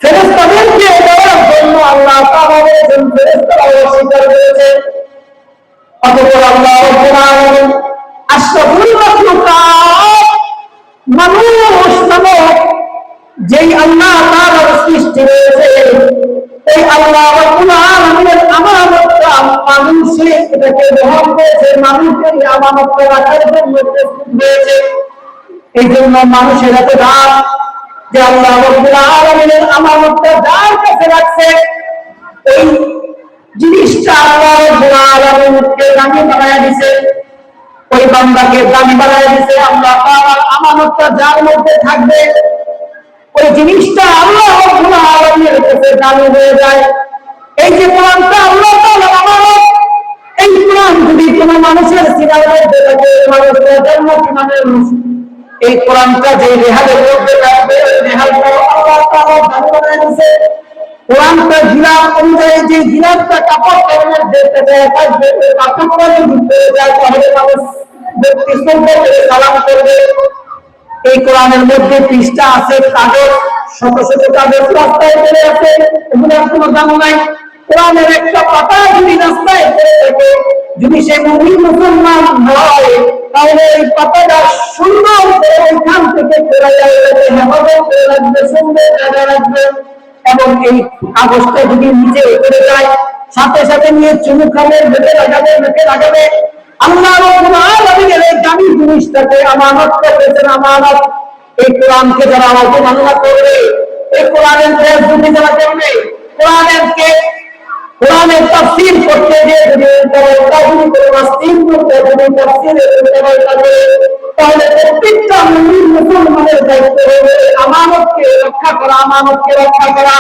ফেরেশতাদেরকে দেওয়ার জন্য আল্লাহ তাআলা বলেছেন, ফেরেশতারা অস্বীকার করেছে। অতঃপর আল্লাহ রাব্বুল আলামিন আশরাফুল মাখলুকাত মানুষ নামক যেই আল্লাহ তাআলার সৃষ্টি রয়েছে, এই আল্লাহ রাব্বুল আলামিনের আমানতটা মানুষের সে এটাকে গ্রহণ করেছে, মানুষের আমানতটা রাখার জন্য প্রস্তুত হয়েছে। এই জন্য মানুষের এত দাম যে আল্লাহ রাব্বুল আলামিনের আমানতটা যার কাছে রাখছে, এই জিনিসটা আল্লাহ রাব্বুল আলামিনকে দামি বানায় দিয়েছে, ওই বান্দাকে দামি বানায় দিয়েছে। আল্লাহ তাআলার আমানতটা যার মধ্যে থাকবে, ওই জিনিসটা আল্লাহ রাব্বুল আলামিনের কাছে দামি হয়ে যায়। এই যে কোরআনটা আল্লাহ তাআলার আমানত, এই কোরআন যদি কোনো মানুষের সিনার মধ্যে থাকে, মানুষের জন্ম মানুষ এই কোরআনটা যে রেহালের মধ্যে থাকবে, ওই রেহালটা আল্লাহ তাআলা দামি বানায় দিয়েছে। কোরআনটা গিলাফ অনুযায়ী যে গিলাফটা কাপড়ের মধ্যে থাকবে, ওই কাপড়টা যদি পড়ে যায় তাহলে মানুষ ব্যক্তি সালাম করবে। এই কোরআনের মধ্যে পৃষ্ঠা আছে কাগজ, শত শত কাগজ রাস্তায় পড়ে আছে, এগুলোর কোনো দাম নাই। কোরআনের একটা পাতা যদি রাস্তায় পড়ে থাকে, যদি সে মুমিন মুসলমান হয়, তাহলে এই পাতাটা সুন্দর করে ওইখান থেকে ফেরা যায়, হেফাজত করে রাখবে, সুন্দর জায়গায় রাখবে। এবং এই কাগজটা যদি নিচে পড়ে যায়, সাথে সাথে নিয়ে চুমু খাবে, বেঁধে লাগাবে। আল্লাহ রাব্বুল আলামিনের এই দামি জিনিসটাকে আমানত করেছেন, আমানত। এই কোরআনকে যারা অবমাননা করবে, এই কোরআনের বেইজ্জতি যারা করবে, কোরআনের তাফসীর করতে গিয়ে যদি তাফসীর করতে যদি তাফসীরের করে, তাহলে প্রত্যেকটা মুমিন মুসলমানের দায়িত্ব হবে আমানতকে রক্ষা করা, আমানতকে রক্ষা করা।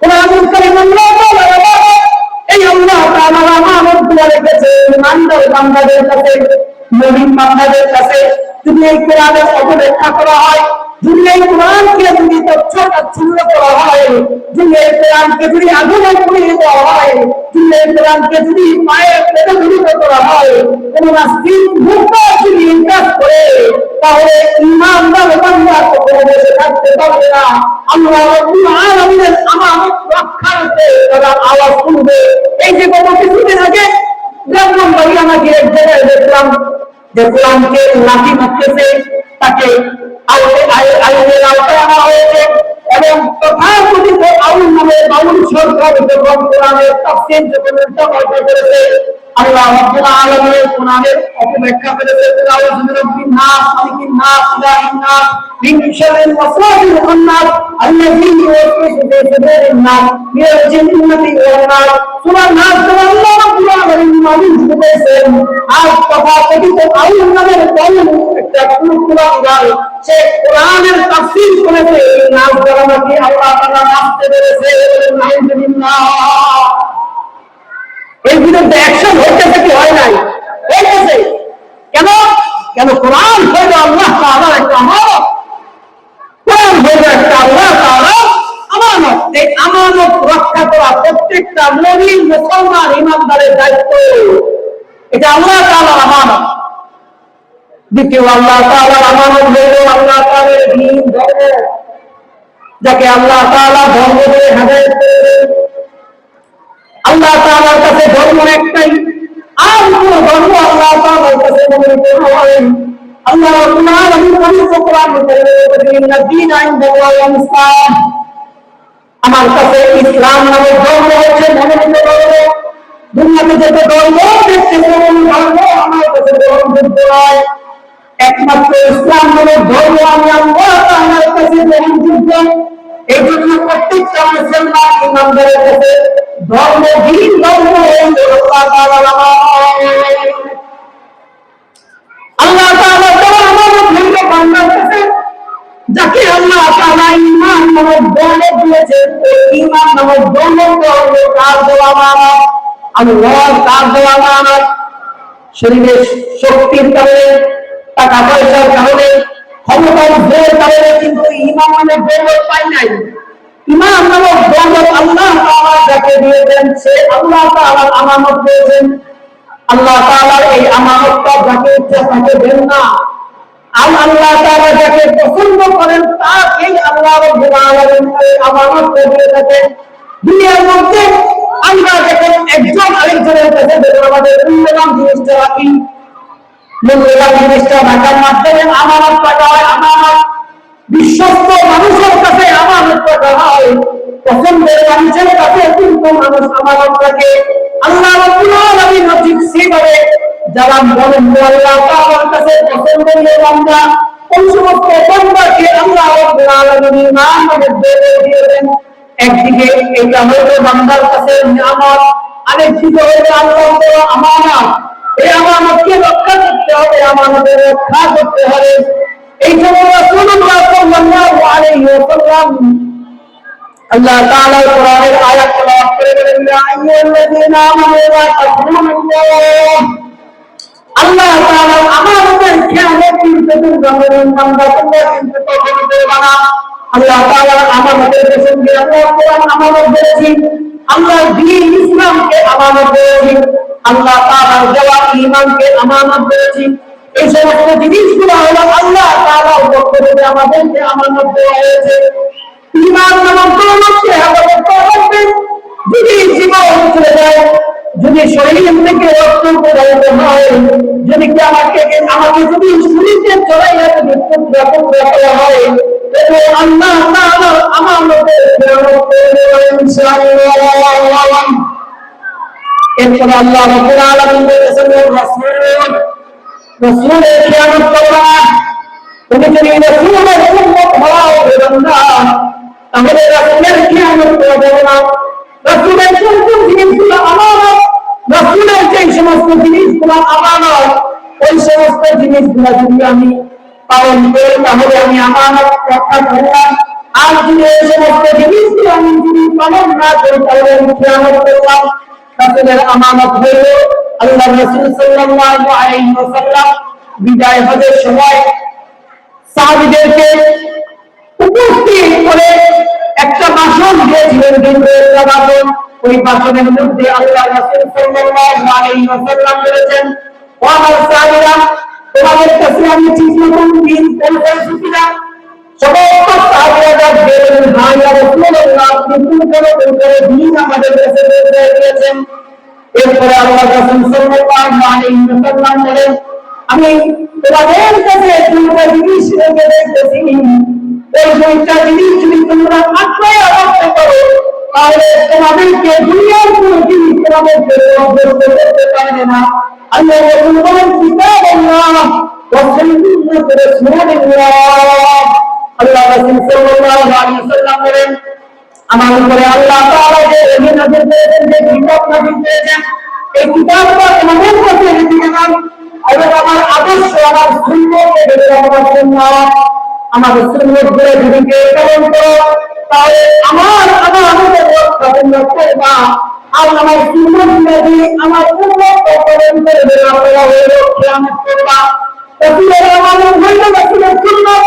কোরআনুল কারীম আল্লাহ তাআলা এই আল্লাহ তাআলা আমানতগুলো রেখেছে ইমানদার বান্দাদের কাছে, মুমিন বান্দাদের কাছে। যদি এই কোরআনের অবহেলা করা হয়, যদি এই কোরআনকে যদি তাচ্ছিল্য করা হয়, যদি এই কোরআনকে যদি আগুনে পুড়িয়ে দেওয়া হয়, যদি এই কোরআনকে যদি মায়ের পেটে ঝুলিত করা হয়, কোন নাস্তিক মুক্তা যদি ইনকার করে, তাহলে ইমানদার বান্দা কখনো বসে থাকতে পারবে না। আল্লাহ রাব্বুল আলামিনের আমানত রক্ষার্থে তারা আওয়াজ তুলবে। এই যে গত কিছুদিন আগে ব্রাহ্মণবাড়ি আমাকে এক জায়গায় দেখলাম যে কোরআনকে লাঠি মারতেছে, তাকে আইনের আওতায় আনা হয়েছে। এবং তথাকথিত আউল নামের বাউল সরকার যখন কোরআনের তাফসীর যখন করেছে, আল্লাহ রাব্বুল আলামিন কোরআনের অপব্যাখ্যা করেছে। আউযু বিরাব্বিন নাস, মালিকিন নাস, ইলাহিন নাস, মিন শাররিল ওয়াসওয়াসিল খান্নাস, আল্লাযী ইউওয়াসওয়িসু ফি সুদুরিন নাস, মিনাল জিন্নাতি ওয়ান নাস। সূরা নাস আল্লাহ রাব্বুল আলামিন মালিক বলেছেন। আর তথাকথিত আউল নামের বাউল একটা কুরআন গাল, সে কোরআনের তাফসীর করেছে। এই নাস দ্বারা নাকি আল্লাহ তাআলা নাচতে পেরেছে। আলহামদুলিল্লাহ। এর বিরুদ্ধে অ্যাকশন হইতেছে কি হয় নাই? হইতেছে। কেন? কেন কোরআন হইল আল্লাহ তাআলার একটা আমানত। কোরআন হইল একটা আল্লাহ তাআলার আমানত। এই আমানত রক্ষা করা প্রত্যেকটা মুমিন মুসলমান ইমানদারের দায়িত্ব। এটা আল্লাহ তাআলার আমানত। দ্বিতীয় আল্লাহ তাআলার আমানত হইল আল্লাহ তাআলার দ্বীন, ধর্ম, যাকে আল্লাহ তাআলা ধর্ম দিয়ে হেদায়েত করেছেন। আল্লাহ তাআলার কাছে ধর্ম একটাই, আর কোন ধর্ম আল্লাহ তাআলার কাছে মনোনীত নয়। আল্লাহ রাব্বুল আলামিন পবিত্র কোরআনে বলেছেন, ইন্না দীনা ইনদাল্লাহিল ইসলাম। আমার কাছে ইসলাম নামের ধর্ম হচ্ছে মনোনীত ধর্ম। দুনিয়াতে যত ধর্ম দেখতে পাবেন, ধর্ম আমার কাছে গ্রহণযোগ্য নয়। একমাত্র ইসলাম নামের ধর্ম আমি আল্লাহ তাআলার কাছে গ্রহণযোগ্য। এই জন্য প্রত্যেকটা মুসলমান ইমানদারের কাছে ধর্মহীন ধর্ম আল্লাহ তাআলার আমানত। আল্লাহ তাআলা তার আমানত হইল বান্দার কাছে, যাকে আল্লাহ তাআলা ঈমান নামক দৌলত দিয়েছেন। এই ঈমান নামক দৌলত হলো কার দেওয়া আমানত? আল্লাহর কার দেওয়া আমানত। শরীরের শক্তির কারণে, টাকা পয়সার কারণে, ক্ষমতার জোরের কারণে কিন্তু ঈমান নামক দৌলত পাই নাই। ঈমান নামক দৌলত আল্লাহ তাআলা যাকে দিয়েছেন, সে আল্লাহ তাআলার আমানত পেয়েছেন। আল্লাহ তাআলার এই আমানতটা যাকে ইচ্ছা তাকে দেন না। আল্লাহ তাআলা যাকে পছন্দ করেন তাকেই আল্লাহ রাব্বুল আলামিন আমানত দিয়ে থাকেন। দুনিয়ার মধ্যে আমরা যখন একজন আরেকজনের কাছে আমাদের মূল্যবান জিনিসটা রাখি, মূল্যবান জিনিসটা রাখার মাধ্যমে আমানত পাওয়া হয়। আমানত বিশ্বস্ত মানুষের কাছে আমানত রাখা হয়, পছন্দের মানুষের কাছে কিন্তু মানুষ আমানত রাখে। আল্লাহ রাব্বুল আলামিন যারা বলেন আল্লাহ তাআলার কাছে পছন্দনীয় বান্দা, ওই সমস্ত বান্দাকে আল্লাহ রাব্বুল আলামিন ইমানের দৌলত দিয়েছেন। একদিকে এটা হলো বান্দার কাছে নিয়ামত, আরেকদিকে হলো আল্লাহর দেওয়া আমানত। এই আমানতকে রক্ষা করতে হবে, আমানতের রক্ষা করতে হবে। এই জন্য রাসূলুল্লাহ সাল্লাল্লাহু আলাইহি ওয়াসাল্লাম আল্লাহ তাআলা কোরআনের আয়াত তেলাওয়াত করে বলেন, ইয়া আইয়ুহাল্লাযীনা আমানু লা তাখুনুল্লাহ। আল্লাহ তাআলা আমানতের খেয়ানত করতে বলেন, বান্দা তোমরা কিন্তু কখনো করবে না। আল্লাহ তাআলা আমানতের প্রসঙ্গে আল্লাহ কোরআন আমানত বলেছেন, আল্লাহ দ্বীন ইসলামকে আমানত বলেছেন, আল্লাহ তাআলার দেওয়া ঈমানকে আমানত বলেছেন। এই সমস্ত জিনিসগুলো হলো আল্লাহ তাআলার পক্ষ থেকে আমাদেরকে আমানত দেওয়া হয়েছে। ঈমান নামক দৌলতকে হেফাজত করতে, যদি জীবন চলে যায়, যদি শরীর থেকে রক্ত প্রবাহিত হয়, যদি আমাকে যদি শরীরকে চড়াইয়া যদি টুকরা টুকরা করা হয়, তবে আল্লাহ তাআলা আমানতের খেয়ানত করবে ইনশাআল্লাহ। এরপর আল্লাহ রাব্বুল আলামিন বলেছেন, রাসূলের খেয়ানত করবা না। তুমি যদি রাসূলের উম্মত হও বান্দা, তাহলে রাসূলের খেয়ানত করবে না। রাসূলের সমস্ত জিনিসগুলো আমানত, রাসূলের যে সমস্ত জিনিসগুলো আমানত, ওই সমস্ত জিনিসগুলো যদি আমি পালন করি তাহলে আমি আমানত রক্ষা করলাম। আর যদি এই সমস্ত জিনিসগুলো আমি যদি পালন না করি তাহলে আমি খেয়ানত করলাম। রাসূলের আমানত হইল আল্লাহ রাসূল সাল্লাল্লাহু আলাইহি ওয়াসাল্লাম বিদায় হজের সময় সাহাবীদেরকে উপস্থিত করে একটা ভাষণ দিয়েছিলেন, দীর্ঘ ভাষণ। ওই ভাষণের মধ্যে আল্লাহ রাসূল সাল্লাল্লাহু আলাইহি ওয়াসাল্লাম বলেছেন, ও আমার সাহাবীরা, তোমাদের কাছে আমি ঠিক মতন দিন পৌঁছাইছি কিনা? সমস্ত সাহাবীরা বললেন, হ্যাঁ ইয়া রাসূলুল্লাহ, আপনি পূর্ণ করে দিন আমাদের কাছে পৌঁছে দিয়েছেন। এরপরে আল্লাহ রাসূল সাল্লাল্লাহু আলাইহি ওয়াসাল্লাম বলেন, আমি তোমাদের কাছে দুইটা জিনিস রেখে দেখতেছি, এই দুইটা জিনিস যদি তোমরা আঁকড়ে রাখতে পারো তাহলে তোমাদেরকে দুনিয়ার কোনো জিনিস তোমাদেরকে অভ্যস্ত করতে পারবে না। আল্লাহ রাসূল বলেন, কিতাবুল্লাহ ওয়া সুন্নাতুর রাসূলিল্লাহ। আল্লাহ রাসূল সাল্লাল্লাহু আলাইহি ওয়াসাল্লাম বলেন, আমার উপরে আল্লাহ তাআলা যে ওহী নাযিল করেছেন, যে কিতাব নাযিল করেছেন, এই কিতাবটা তোমাদের কাছে রেখে গেলাম। এবং আমার আদর্শ, আমার সুন্নতকে ধরে আমার সুন্নাত, আমার সুন্নত ধরে যদি কেউ পালন করো তাহলে আমার আমাদের রক্ষা তোমরা করবা। আর আমার সুন্নত যদি আমার উম্মত পালন করে তোমরা হইল কিয়ামত করবা। রাসূলের আমানত হইল রাসূলের সুন্নাত।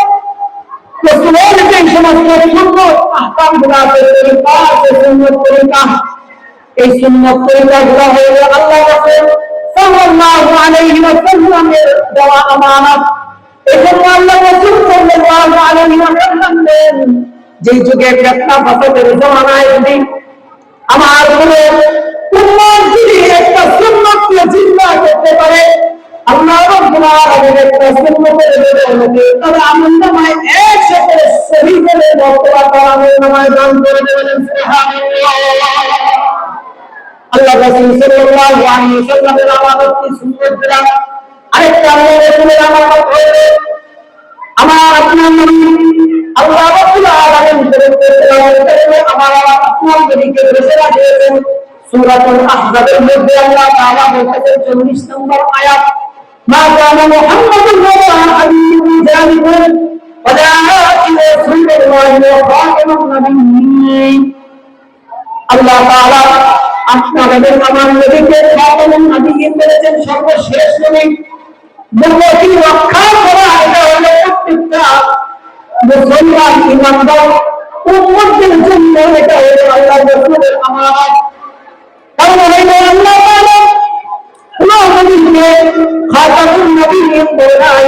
রাসূলের যে সমস্ত সুন্নাত আহকামগুলো আছে, সুন্নাত তরিকা, এই সুন্নাত তরিকাগুলো হইল আল্লাহ রাসূল সাল্লাল্লাহু আলাইহি ওয়াসাল্লামের দেওয়া আমানত। এজন্য আল্লাহ রাসূল সাল্লাল্লাহু আলাইহি ওয়াসাল্লাম বলেন, যে যুগে ফিতনা ফাসাদের জামানায় যদি আমার কোন উম্মত যদি একটা সুন্নাতকে জিন্দা করতে পারে, আল্লাহ রাব্বুল আলামিন একটা সুন্নতের বদৌলতে তবে আমার নামায় 100 শহীদের বর্তমান করানোর নামায় দান করে দেবেন। সুবহানাল্লাহ। আল্লাহ রাসূল সাল্লাল্লাহু আলাইহি ওয়াসাল্লামের আমানত কি সুন্নাত দিলাম। আরেকটা আল্লাহ রাসূলের আমানত হলো আমার আপনার নবী আল্লাহ রাব্বুল আলামিন আমার আপনার নবীকে ঘোষণা দিয়েছেন সূরাতুল আহজাবের মধ্যে। আল্লাহ তাআলা বলতেছেন 40 নম্বর আয়াত, মা কানা মুহাম্মাদুর রাসূলুল্লাহি জালিকুম ওয়ালাকিন রাসূলুল্লাহি ওয়া খাতামুন নাবিয়্যিন। আল্লাহ তাআলা আপনাদের আমার নবীকে খাতামুন নাবিয়্যিন বলেছেন, সর্বশেষ নবী। নবুয়তি রক্ষা করা এটা হলো প্রত্যেকটা মুসলমান ইমানদার উম্মতের জন্য এটা হলো আল্লাহর রাসূলের আমানত। কারণ হলো আল্লাহ তাআলা নবীকে খাতামুন নাবিয়্যিন বলে নাই।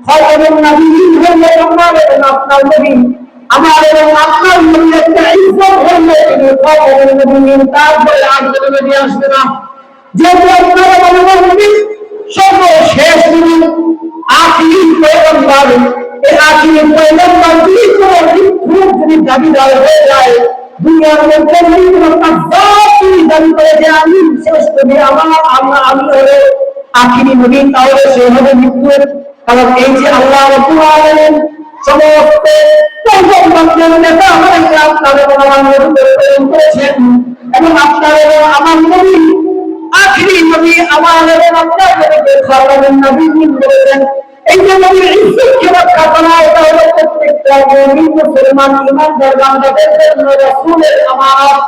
খাতামুন নাবিয়্যিন হলো আপনার নবী, আমার এবং আপনার নবী একটা ইজ্জত হলো তিনি খাতামুন নাবিয়্যিন, তারপরে আর কোনো নবী আসবে না। যেহেতু আপনারা আমার নবী সর্বশেষ নবী, আখিরি পয়গম্বর, এই আখিরি পয়গম্বর যদি কোনো যদি দাবিদার হয়ে যায়, দুনিয়ার মধ্যে কোনো কাফার দাবি করে যে আমি শেষ নবী, আমি হলো আখিরি নবী, তাহলে সে হবে মৃত্যুর। কারণ এই যে আল্লাহ রাব্বুল আলামিন সমস্ত পয়গম্বরদের নেতা আমাদেরকে আপনাদের আমার নবীকে প্রেরণ করেছেন, এবং আপনার এবং আমার নবী আখিরি নবী, আমার এবং আপনার নবীকে খাতামুন নবিয়্যিন বলেছেন। এই যে নবীর ইজ্জতকে রক্ষা করা, এটা হলো প্রত্যেকটা মুমিন মুসলমান ঈমানদার বান্দাদের জন্য রাসূলের আমানত।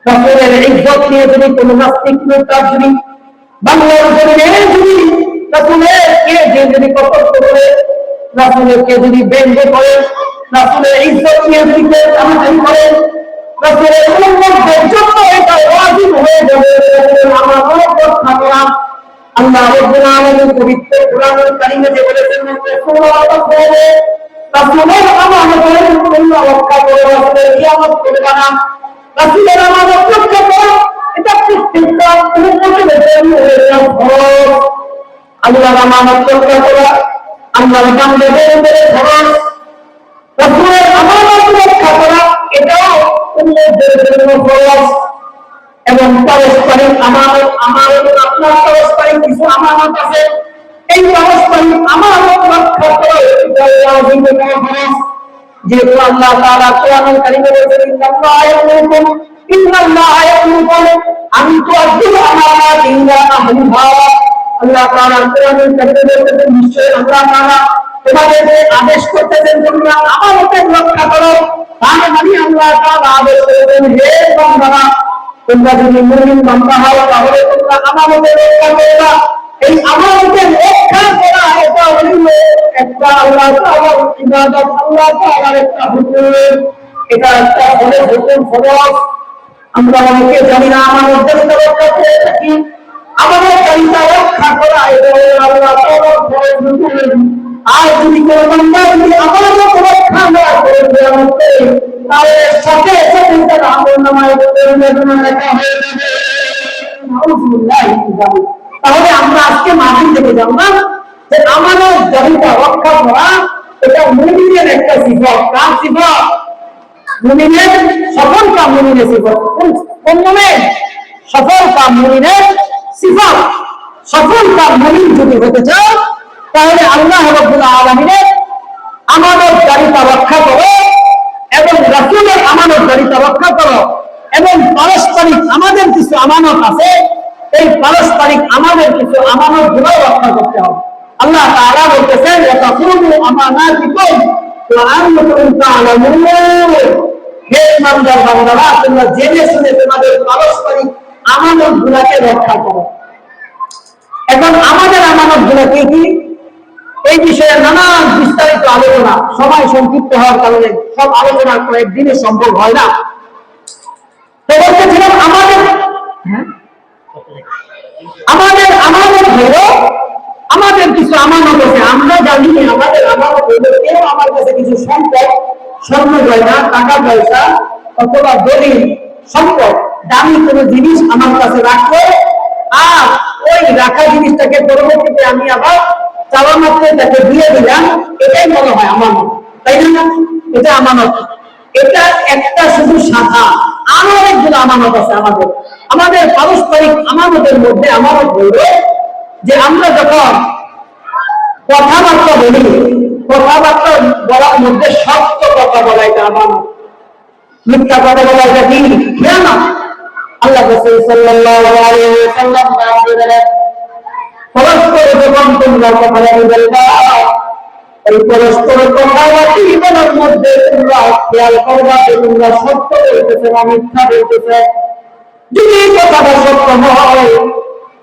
রাসূলের ইজ্জত নিয়ে যদি কোনো নাস্তিক মুরতাদ যদি বাংলার জমিনে যদি রাসূলের কে যদি কটাক্ষ করে, রাসূলের কে যদি ব্যঙ্গ করে, রাসূলের ইজ্জত নিয়ে যদি কেউ কাটাকাটি করে, রাসূলের উম্মতদের জন্য এটা ওয়াজিব হয়ে যাবে আমানত রক্ষা করা। আল্লাহ রাব্বুল আলামিন পবিত্র কোরআনুল কারীমে যে বলেছেন, রাসূলের আমানতের তোমরা রক্ষা করো, রাসূলের কিয়ামত করবে না। রাসূলের আমানত রক্ষা করা এটা প্রত্যেকটা উম্মতের জন্য ফরজ। আল্লাহর আমানত রক্ষা করা আল্লাহর বান্দাদের উপরে ফরজ। রাসূলের আমানত রক্ষা করা এটাও উম্মতের জন্য ফরজ। এবং পারস্পরিক আমানত, আমার এবং আপনার পারস্পরিক কিছু আমানত আছে, এই পারস্পরিক আমানত রক্ষা করা এটা ওয়াজিব এবং ফরজ। যেহেতু আল্লাহ তাআলা কোরআনুল কারীমে বলেছেন, ইন্নাল্লাহা ইয়া'মুরুকুম আন তু'আদ্দুল আমানাতি ইলা আহলিহা। আল্লাহ তাআলা কোরআনুল কারীমে বলেছেন, নিশ্চয়ই আল্লাহ তাআলা তোমাদেরকে আদেশ করতেছেন তোমরা আমানতের রক্ষা করো। তার মানে আল্লাহ তাআলা আদেশ করেছেন, হে বান্দারা, তোমরা যদি মুমিন বান্দা হও তাহলে তোমরা আমানতের রক্ষা করবা। এই আমানতের রক্ষা করা এটা হলো একটা আল্লাহ তাআলার ইবাদত, আল্লাহ তাআলার একটা হুকুম, এটা একটা হুকুম ফরজ। আমরা অনেকে জানি না আমানতের রক্ষা করে থাকি। আমানতকারীতা রক্ষা করা এটা আল্লাহ তাআলার ফরজ হুকুম। আর যদি কোনো বান্দা যদি আমানত রক্ষা না করে তাহলে সাথে সাথে তার আমলনামায় গুনাহ লেখা হয়ে যাবে। নাউযুবিল্লাহি মিন যালিক। তাহলে আমরা আজকে মাটি থেকে জানলাম যে আমানতকারীতা রক্ষা করা এটা মুমিনের একটা সিফাত। কার সিফাত? মুমিনের, সফলতা মুমিনের সিফাত। কোন মুমিন? সফলতা মুমিনের সিফাত। সফলতা মুমিন যদি হতে চাও তাহলে আল্লাহ রাব্বুল আলামিনের আমানতকারীতা রক্ষা করো এবং রাসূলের আমানতকারীতা রক্ষা করো, এবং পারস্পরিক আমাদের কিছু আমানত আছে, এই পারস্পরিক আমাদের কিছু আমানত গুলো রক্ষা করতে হবে। আল্লাহ তাআলা বলতেছেন, ওয়াতাকুনু আমানাতিকুম ওয়া আনতুম তা'লামুন। হে ইমানদার বান্দারা, তোমরা জেনে শুনে তোমাদের পারস্পরিক আমানত গুলোকে রক্ষা করো। এখন আমাদের আমানত গুলো কি কি, এই বিষয়ে নানান বিস্তারিত আলোচনা, সময় সংক্ষিপ্ত হওয়ার কারণে সব আলোচনা কয়েকদিনে সম্ভব হয় না। তো বলতেছিলাম আমাদের আমানত হলো, আমাদের কিছু আমানত আছে, আমরা জানি আমাদের আমানত হলো, কেউ আমার কাছে কিছু সম্পদ, স্বর্ণ গয়না, টাকা পয়সা অথবা দলিল সম্পদ, দামি কোনো জিনিস আমার কাছে রাখলো, আর ওই রাখা জিনিসটাকে পরবর্তীতে আমি আবার চাওয়া মাত্র তাকে দিয়ে দিলাম, এটাই মনে হয় আমানত, তাই না? এটা আমানত। এটা একটা শুধু শাখা, আরো অনেকগুলো আমানত আছে আমাদের। আমাদের পারস্পরিক আমানতের মধ্যে আমানত হইল যে আমরা যখন কথাবার্তা বলি, কথাবার্তা বলার মধ্যে সত্য কথা বলা, এটা আমানত। মিথ্যা কথা বলা এটা কি? খিয়ানত। আল্লাহ রাসূল সাল্লাল্লাহু আলাইহি ওয়াসাল্লাম বলেন, পরস্পর যখন তোমরা কথা বলবা, এই পরস্পর কথাবার্তা জীবনের মধ্যে তোমরা খেয়াল করবা যে তোমরা সত্য বলতেছে না মিথ্যা বলতেছে। যদি কথাটা সত্য হয়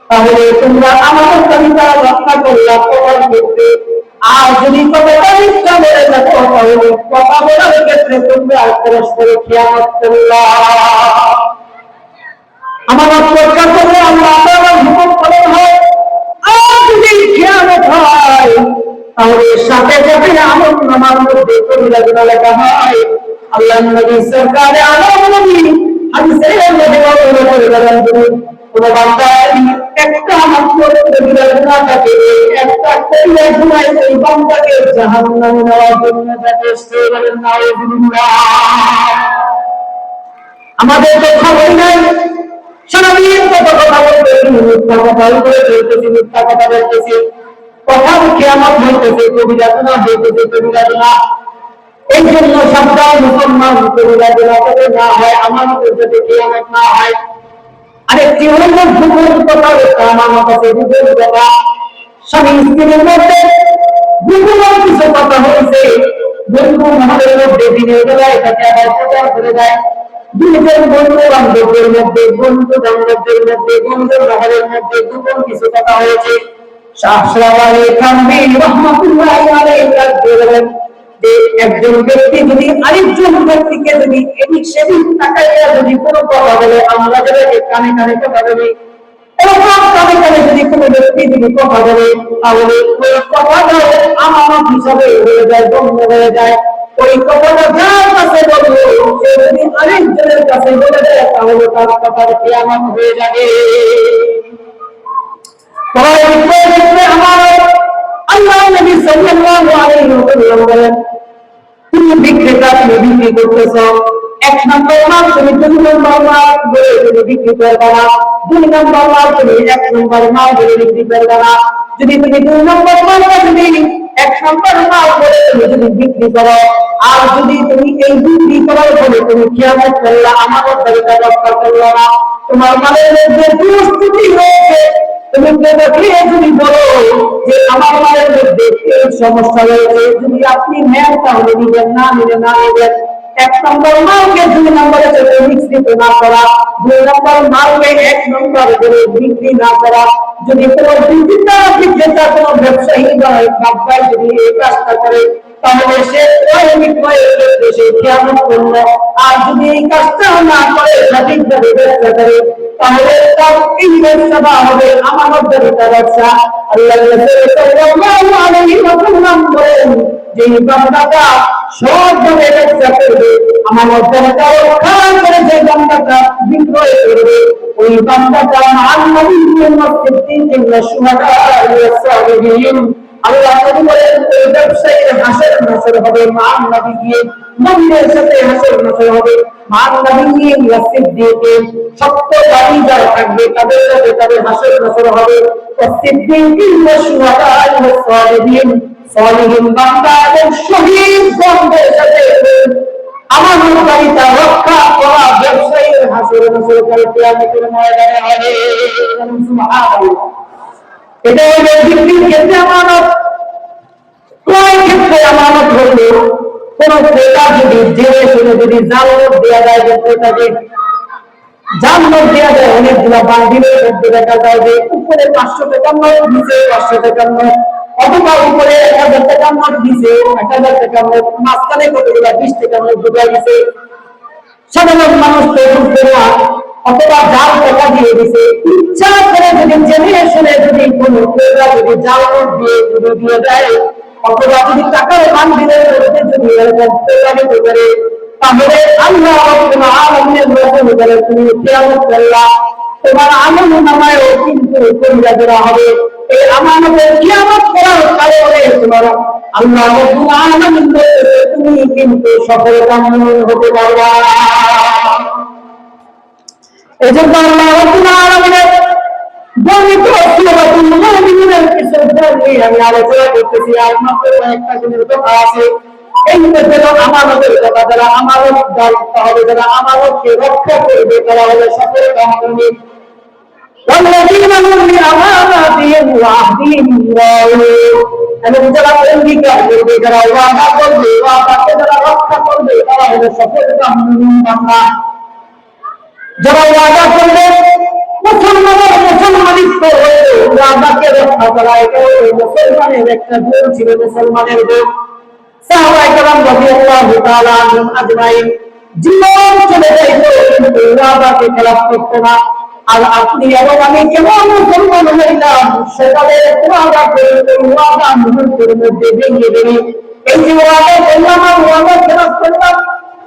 তাহলে তোমরা আমানতকারীতা রক্ষা করলা প্রমাণ করতে, আর যদি কথাটা মিথ্যা বলে থাকো তাহলে কথা বলার ক্ষেত্রে তোমরা পরস্পর খিয়ানত করলা। আমানত রক্ষা করলে আল্লাহ তাআলার হুকুম পালন হয়, আর যদি খিয়ানত হয় তাহলে সাথে সাথে আমলনামার মধ্যে কবিরা গুনাহ লেখা হয়। আল্লাহর নবী সরকারে আলম নবী হাদিসের মধ্যে বলেন, কোন বান্দা একটা মাত্র কবিরা গুনাহ থাকে, একটা কবিরা গুনাহ এই বান্দাকে জাহান্নামে নেওয়ার জন্য যথেষ্ট। বলেন নাউযুবিল্লাহ। আমাদের তো খবর নাই, সারাদিন কত কথা বলতে মিথ্যা কথা করে চলতেছি, মিথ্যা কথা বলতেছি, কথার কিয়ামত হইতেছে, কবিরা গুনাহ হইতেছে, কবিরা গুনাহ। এই জন্য সাবধান মুসলমান, কবিরা গুনাহ যাতে না হয়, আমানতের যাতে কিয়ামত না হয়। আরেকটি হলো যুগল কথা, আমানত আছে যুগল কথা। স্বামী স্ত্রীর মধ্যে যুগল কিছু কথা হয়েছে, বন্ধু মহলের মধ্যে দিনের বেলায় তাকে আবার প্রচার করে দেয়। দুইজন বন্ধু বান্ধবের মধ্যে, বন্ধু বান্ধবদের মধ্যে, বন্ধু মহলের মধ্যে যুগল কিছু কথা হয়েছে। একজন ব্যক্তি যদি আরেকজন ব্যক্তিকে যদি এদিক সেদিক তাকাইয়া যদি কোনো কথা বলে, আমরা যাদেরকে কানে কানে কথা বলি, এরকম কানে কানে যদি কোনো ব্যক্তি যদি কথা বলে, তাহলে ওই কথাটা আমানত হিসাবে হয়ে যায়, গণ্য হয়ে যায়। ওই কথাটা যার কাছে বলবো, সে যদি আরেকজনের কাছে বলে দেয়, তাহলে তার কথার কিয়ামত হয়ে যাবে। আল্লাহ নবী সাল্লাল্লাহু আলাইহি ওয়াসাল্লাম বলেন, তুমি বিক্রেতা, তুমি বিক্রি করতেছো, এক নম্বর মাল তুমি 2 নম্বর মাল বলে তুমি বিক্রি করবে না, 2 নম্বর মাল তুমি 1 নম্বর মাল বলে বিক্রি করবে না। যদি তুমি 2 নম্বর মালটা তুমি 1 নম্বর মাল বলে তুমি যদি বিক্রি করো, আর যদি তুমি এই বিক্রি করার ফলে তুমি কিয়ামত করলা, আমানতদারিতা রক্ষা করলা না, তোমার মালের মধ্যে দুষ্কৃতি হয়েছে, তুমি যদি বলো যে আমার মায়ের মধ্যে এই সমস্যা রয়েছে, যদি আপনি নেন তাহলে নিবেন, না নিলে না নিবেন। 1 নম্বর মালকে 2 নম্বরে চলে মিশ্রিত না করা, 2 নম্বর মালকে 1 নম্বর করে বিক্রি না করা। যদি কোনো বিক্রেতা কোনো ব্যবসায়ী বা ব্যবসায়ী যদি এই কাজটা করে, তাহলে সে ক্রয় বিক্রয়ের ক্ষেত্রে সে কিয়ামত করল। আর যদি এই কাজটা না করে, সঠিকভাবে ব্যবসা করে, তাহলে তার এই ব্যবসাটা হবে আমানতদারিতা ব্যবসা। আল্লাহ রাসূল সাল্লাল্লাহু আলাইহি ওয়াসাল্লাম বলেন, যে বান্দাটা সৎভাবে ব্যবসা করবে, আমানতদারিতা রক্ষা করে যে বান্দাটা বিক্রয় করবে, ওই বান্দাটা মান নবীর সিদ্দিকিন ওয়া শুহাদা ওয়া সালিহিন। আল্লাহ নবী বলেন, ওই ব্যবসায়ীর হাসর নাসর হবে মান নবী গিয়ে, নবীর সাথে হাসর নাসর হবে মান নবী ওয়া সিদ্দিকিন। সত্যবাদী যারা থাকবে তাদের সাথে তাদের হাসর নাসর হবে ওয়া সিদ্দিকিন ওয়া শুহাদা ওয়া সালিহিন। সালিহিন বান্দা এবং শহীদ বন্ধের সাথে আমানতদারিতা রক্ষা করা ব্যবসায়ীর হাসর নাসর করে কিয়ামতের ময়দানে হবে। সুবহানাল্লাহ। এটা হলো বিক্রির ক্ষেত্রে আমানত, ক্রয় ক্ষেত্রে আমানত হলো কোন ক্রেতা যদি জেনে শুনে যদি জালনোট দেওয়া যায়, যে ক্রেতাকে জালনোট দেওয়া যায়, অনেকগুলো বান্ডিলের মধ্যে দেখা যায় যে উপরে 500 টাকার নোট, নিচে 500 টাকার নোট, অথবা উপরে 1000 টাকার নোট, নিচে 1000 টাকার নোট, মাঝখানে কতগুলো 20 টাকার নোট ঢুকাই দিছে। সাধারণ মানুষ তো বুঝবে না, অথবা জাল টাকা দিয়ে দিছে। ইচ্ছা করে যদি জেনে শুনে যদি কোনো ক্রেতা যদি জাল নোট দিয়ে যদি দিয়ে দেয়, অথবা যদি টাকার বান্ডিলের মধ্যে যদি এরকম প্রতারিত করে, তাহলে আল্লাহ রাব্বুল আলামিনের রসুল বলেন, তুমি কিয়ামত করলা, তোমার আমলনামায়ও কিন্তু কবিরা দেওয়া হবে। এই আমানতের কিয়ামত করার কারণে তোমার আল্লাহ রাব্বুল আলামিন বলেছে, তুমি কিন্তু সফলকাম হতে পারবা। এজন্য আল্লাহ রাব্বুল আলামিনের বর্ণিত সূরাতুল মুমিনুনের কিছু বর্ণি আমি আলোচনা করতেছি। আর মাত্র একটা দিনের কথা আছে। এই মধ্যে আমানতের কথা, যারা আমানতদার হবে, যারা আমানতকে রক্ষা করবে, তারা হলো সফলকাম মুমিন। والذين هم بأماناتهم وعهدهم راعون। এবং যারা অঙ্গীকার করবে, যারা ওয়াদা করবে, ওয়াদাকে যারা রক্ষা করবে, তারা হলো সফলকাম মুমিন বান্দা। যারা ওয়াদা করবে, মুসলমানের মুসলমানিত্ব হয়ে ওয়াদাকে রক্ষা করা, এটা মুসলমানের একটা গুণ ছিল, মুসলমানের গুণ। সাহাবায়ে কেরাম রাদিয়াল্লাহু তাআলা আনহুম আজমাইন জীবন চলে যাইত, কিন্তু ওয়াদাকে খেলাফ করতো না। আর আপনি এবং আমি কেমন মুসলমান হইলাম, সকালে ওয়াদা করে ওয়াদা মুহূর্তের মধ্যে ভেঙে ভেঙে, এই যে ওয়াদা করলাম আর ওয়াদা খেলাফ করলাম,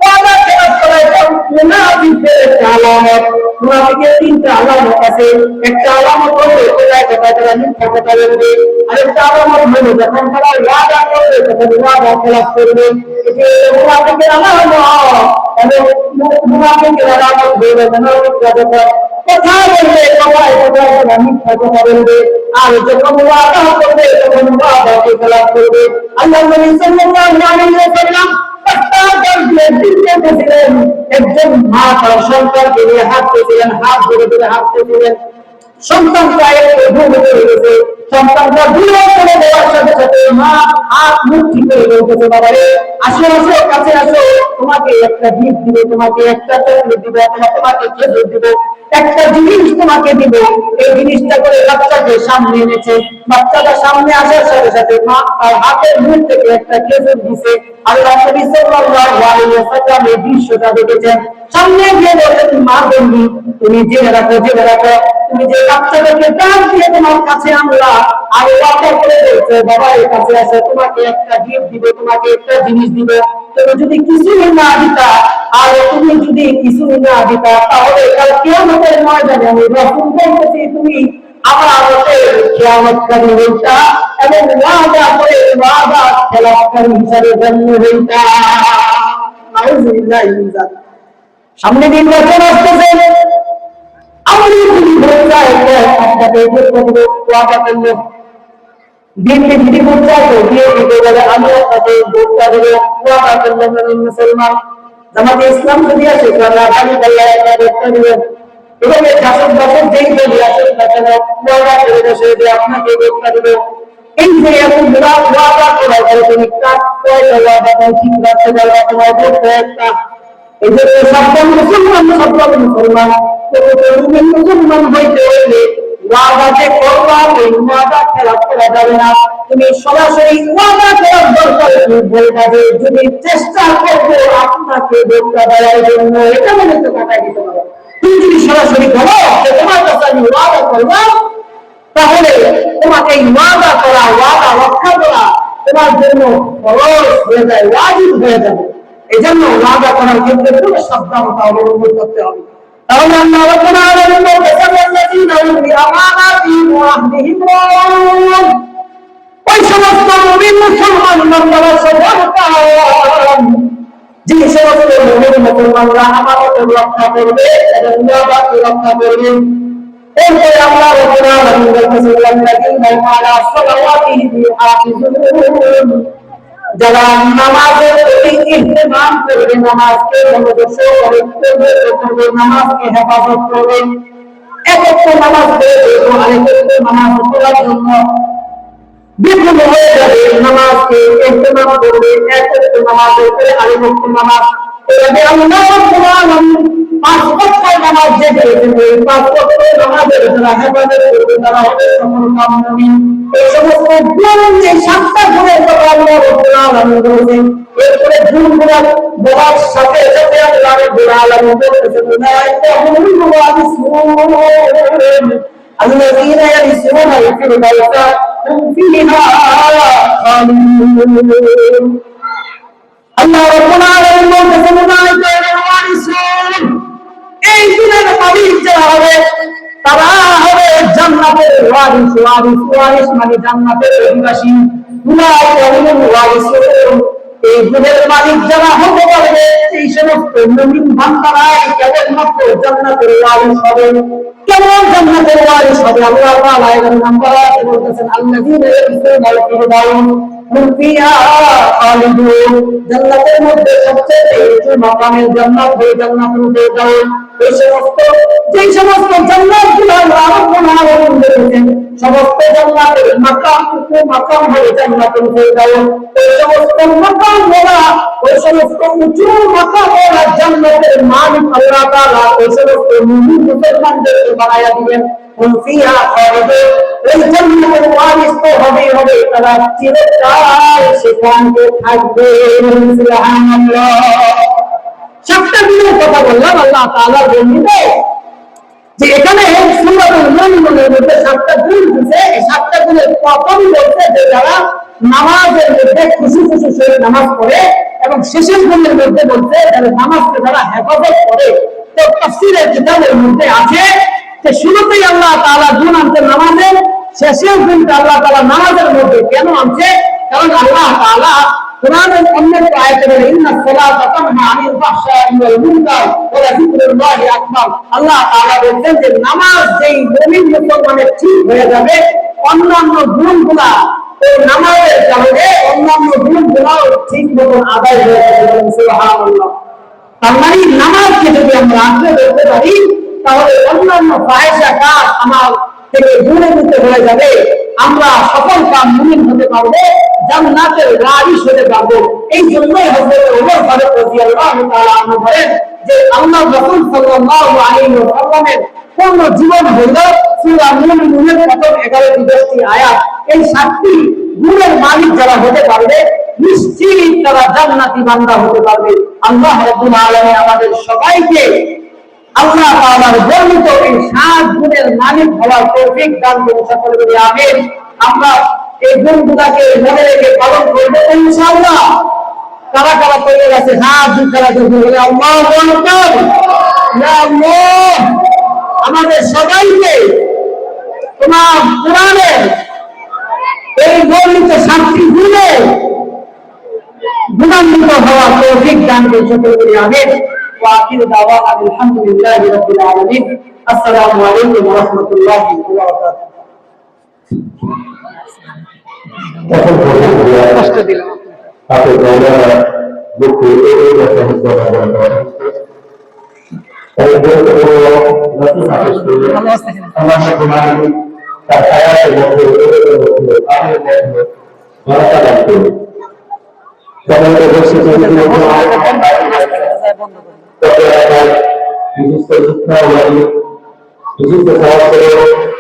ওয়াদা খেলাফ করা এটা মুনাফিকের একটা আলামত। মুনাফিকের 3টা আলামত আছে। একটা আলামত হলো কোথায় কোথায় তারা মিথ্যা কথা বলবে, আরেকটা আলামত হলো যখন তারা ওয়াদা করবে তখন ওয়াদা খেলাফ করবে। এটা মুনাফিকের আলামত। এবং মুনাফিকের আলামত হলো মুনাফিকরা যখন কথা বলবে কথায় কথায় তারা মিথ্যা কথা বলবে, আর যখন ওয়াদা করবে তখন ওয়াদাকে খেলাফ করবে। আল্লাহ নবী সাল্লাল্লাহু আলাইহি ওয়াসাল্লাম একজন মা তার সন্তানকে নিয়ে হাঁটতেছিলেন, হাত ধরে ধরে হাঁটতেছিলেন। সন্তানটা একটু ভুল হয়ে গেছে, সন্তানটা ভুল করে দেওয়ার সাথে সাথে মা হাত মুঠি করে বলতেছে, বাবা রে আসো আসো, কাছে আসো, তোমাকে একটা গিফট দিব, তোমাকে একটা চকলেট দিব, তোমাকে খেজুর দিব, একটা জিনিস তোমাকে দিব। এই জিনিসটা করে বাচ্চাকে সামনে এনেছে। বাচ্চাটা সামনে আসার সাথে সাথে মা তার হাতের মুখ থেকে একটা খেজুর দিছে। আল্লাহ নবী সাল্লাল্লাহু আলাইহি ওয়াসাল্লাম এই দৃশ্যটা দেখেছেন। সামনে গিয়ে বললেন, মা বন্ধু তুমি জেনে রাখো, জেনে রাখো, তুমি যে বাচ্চাটাকে ডাক দিয়ে তোমার কাছে আনলা, আর ওয়াদা করে বলছো বাবা এর কাছে আসো, তোমাকে একটা গিফট দিব, তোমাকে একটা জিনিস দিব। তুমি যদি কিছুই না দিতা, আর তুমি যদি কিছুই না দিতা, তাহলে কাল কিয়ামতের ময়দানে আমি রাসূল বলতেছি তুমি আমাদের কিয়ামতকারী হইতা এবং ওয়াদা করে ওয়াদা খেলাফকারী হিসাবে গণ্য হইতা। নাউযুবিল্লাহ। সামনে নির্বাচন আসতেছে, আমি যদি ভোটটা একটা ওয়াদা করলো, দিনকে যদি ভোটটা দিয়ে দিতে বলে আমি আপনাকে ভোটটা দেবো, ওয়াদা করলেন মুসলমান। জামাতে ইসলাম যদি আসে তাহলে আগামী কাল্লা একটা ভোটটা দেবেন। এভাবে শাসক বাসক যেই দলই আসুক না কেন ওয়াদা করে বসে যে আপনাকে ভোটটা দেবো। এই যে এত ওয়াদা করা যায়, তুমি কাজ কয়টা ওয়াদা ঠিক রাখতে পারবা, তোমার ভোট একটা। এই যে সবজন মুসলমান, সবজন মুসলমান, মুসলমান হইতে হইলে ওয়াদা যে করবা ওই ওয়াদা খেলাফ করা যাবে না। তুমি সরাসরি ওয়াদা করার দরকার বলবা যে যদি চেষ্টা করবো আপনাকে ভোটটা দেওয়ার জন্য, এটা মনে তো কাটা দিতে পারো। তুমি যদি সরাসরি বলো যে তোমার কাছে আমি ওয়াদা করবো, তাহলে তোমাকে এই ওয়াদা করা, ওয়াদা রক্ষা করা তোমার জন্য খরচ হয়ে যায়, ওয়াজিব হয়ে যাবে। এই জন্য ওয়াদা করার ক্ষেত্রে খুব সাবধানতা অবলম্বন করতে হবে। তাহলে আল্লাহ রাব্বুল আলামিন বলেছেন আল্লাযীনা বিআমানাতিহিম ওয়া আহদিহিম রাউন, ওই সমস্ত মুমিন মুসলমান বান্দারা সতর্ক, যে সমস্ত মুমিন মুসলমানরা আমানতের রক্ষা করবে এবং ওয়াদাকে রক্ষা করবে। এরপরে আল্লাহ রাব্বুল আলামিন বলেছেন আল্লাযীনা আলা সালাওয়াতিহিম ইউহাফিজুন, যারা নামাজের প্রতি ইহতিমাম করবে, নামাজকে মনোযোগ সহকারে করবে, নামাজকে হেফাজত করবে। একটা নামাজ পড়বে আরেকটা নামাজ পড়ার জন্য বিফল হয়ে যাবে। নামাজকে ইহতিমাম করবে, একটা নামাজের পরে আরেকটা নামাজ পড়বে। আল্লাহ রাব্বুল আলামিন পাঁচ ওয়াক্ত নামাজ যে দিয়েছেন, ওই পাঁচ ওয়াক্ত নামাজের যারা হেফাজত করবে তারা হবে সফলকাম মুমিন। এই সমস্ত গুণ, যে সাতটা গুণের কথা আল্লাহ রাব্বুল আলামিন বলেছেন, এরপরে গুণগুলো বলার সাথে সাথে আল্লাহ রাব্বুল আলামিন বলেছেন উলাইকা হুমুল ওয়ারিসুন আল্লাযীনা ইয়ারিসুনা আল-ফিরদাউসা হুম ফিহা খালিদুন। আল্লাহ রাব্বুল আলামিন বলেছেন উলাইকা হুমুল ওয়ারিসুন, এই গুণের মালিক যারা হবে তারা হবে জান্নাতের ওয়ারিস। ওয়ারিস ওয়ারিস মানে জান্নাতের অধিবাসী। উলাইকা হুমুল ওয়ারিসুন, এই গুণের মালিক যারা হতে পারবে এই সমস্ত মুমিন বান্দারাই কেবলমাত্র জান্নাতের ওয়ারিস হবে। কেমন জান্নাতের ওয়ারিস হবে? আল্লাহ তাআলা এর নাম্বার বলতেছেন আল্লাযীনা ইয়ারিসুনা আল-ফিরদাউস হুম ফিহা খালিদুন, জান্নাতের মধ্যে সবচেয়ে উঁচু মাকামের জান্নাত হলো জান্নাতুল ফিরদাউস। এই সমস্ত যেই সমস্ত জান্নাতগুলো আল্লাহ রাব্বুল আলামিন বলেছেন, সমস্ত জান্নাতের মাকাম উঁচু মাকাম হলো জান্নাতুল ফিরদাউস। এই সমস্ত মাকাম ওরা, ওই সমস্ত উঁচু মাকাম ওরা জান্নাতের মালিক আল্লাহ তাআলা ওই সমস্ত মুমিন মুসলমানদেরকে বানায়া দিবেন। হুম ফিহা খালিদুন, এই জান্নাতের ওয়ারিস তো হবেই হবে, তারা চিরকাল সেখানে থাকবে। সুবহানাল্লাহ। সাতটা দিনের কথা বললাম আল্লাহ তাআলা বর্ণিত যে এখানে সূরাতুল মুমিনুনের মধ্যে সাতটা গুণ দিয়েছে। এই সাতটা গুণের প্রথম বলতে যে যারা নামাজের মধ্যে খুশু খুশু সহিত নামাজ পড়ে, এবং শেষের গুণের মধ্যে বলতে যারা নামাজকে যারা হেফাজত করে। তো তাফসীরের কিতাবের মধ্যে আছে যে শুরুতেই আল্লাহ তাআলা গুণ আনতে নামাজের, শেষের গুণটা আল্লাহ তাআলা নামাজের মধ্যে কেন আনছে? কারণ আল্লাহ তাআলা কোরআনের অন্য একটা আয়াতে বলে ইন্নাস সালাতা তানহা আনিল ফাহশাই ওয়াল মুনকার ওয়া যিকরুল্লাহি আকবার। আল্লাহ তাআলা বলেন যে নামাজ যেই মুমিন মুসলমানের ঠিক হয়ে যাবে, অন্যান্য গুণগুলা এই নামাজের কারণে অন্যান্য গুণগুলাও ঠিক মতো আদায় হয়ে যাবে। সুবহানাল্লাহ। তার মানে নামাজকে যদি আমরা আঁকড়ে ধরতে পারি তাহলে অন্যান্য ফাহিশা কাজ আমার থেকে দূরে দূরে হয়ে যাবে, আমরা সফল কাম মুমিন হতে পারবো, জান্নাতের ওয়ারিস হতে পারবো। এই জন্যই হযরত ওমর ফারুক রাদিয়াল্লাহু তাআলা আনহু বলেন যে আল্লাহর রাসূল সাল্লাল্লাহু আলাইহি ওয়াসাল্লামের পূর্ণ জীবন হলো সূরা মুমিনুনের প্রথম 11-10টি আয়াত। এই 7টি গুণের মালিক যারা হতে পারবে নিশ্চিত তারা জান্নাতি বান্দা হতে পারবে। আল্লাহ রাব্বুল আলামিন আমাদের সবাইকে আল্লাহ তাআলার বর্ণিত এই 7 গুণের মালিক হওয়ার তৌফিক দান করুন, সকলে বলি আমিন। আমরা এই গুণগুলোকে মনে রেখে পালন করব ইনশাআল্লাহ। কারা কারা তৈরি আছে হাত দুখানা দুটো বলে আল্লাহু আকবার। ইয়া আল্লাহ, আমাদের সবাইকে তোমার কোরআনের এই বর্ণিত 7টি গুণে গুণান্বিত হওয়ার তৌফিক দান করুন, সকলে বলি আমিন। وآخر دعوانا الحمد لله رب العالمين. السلام عليكم ورحمة الله وبركاته. বিশেষ করে শিক্ষা বিশেষ করে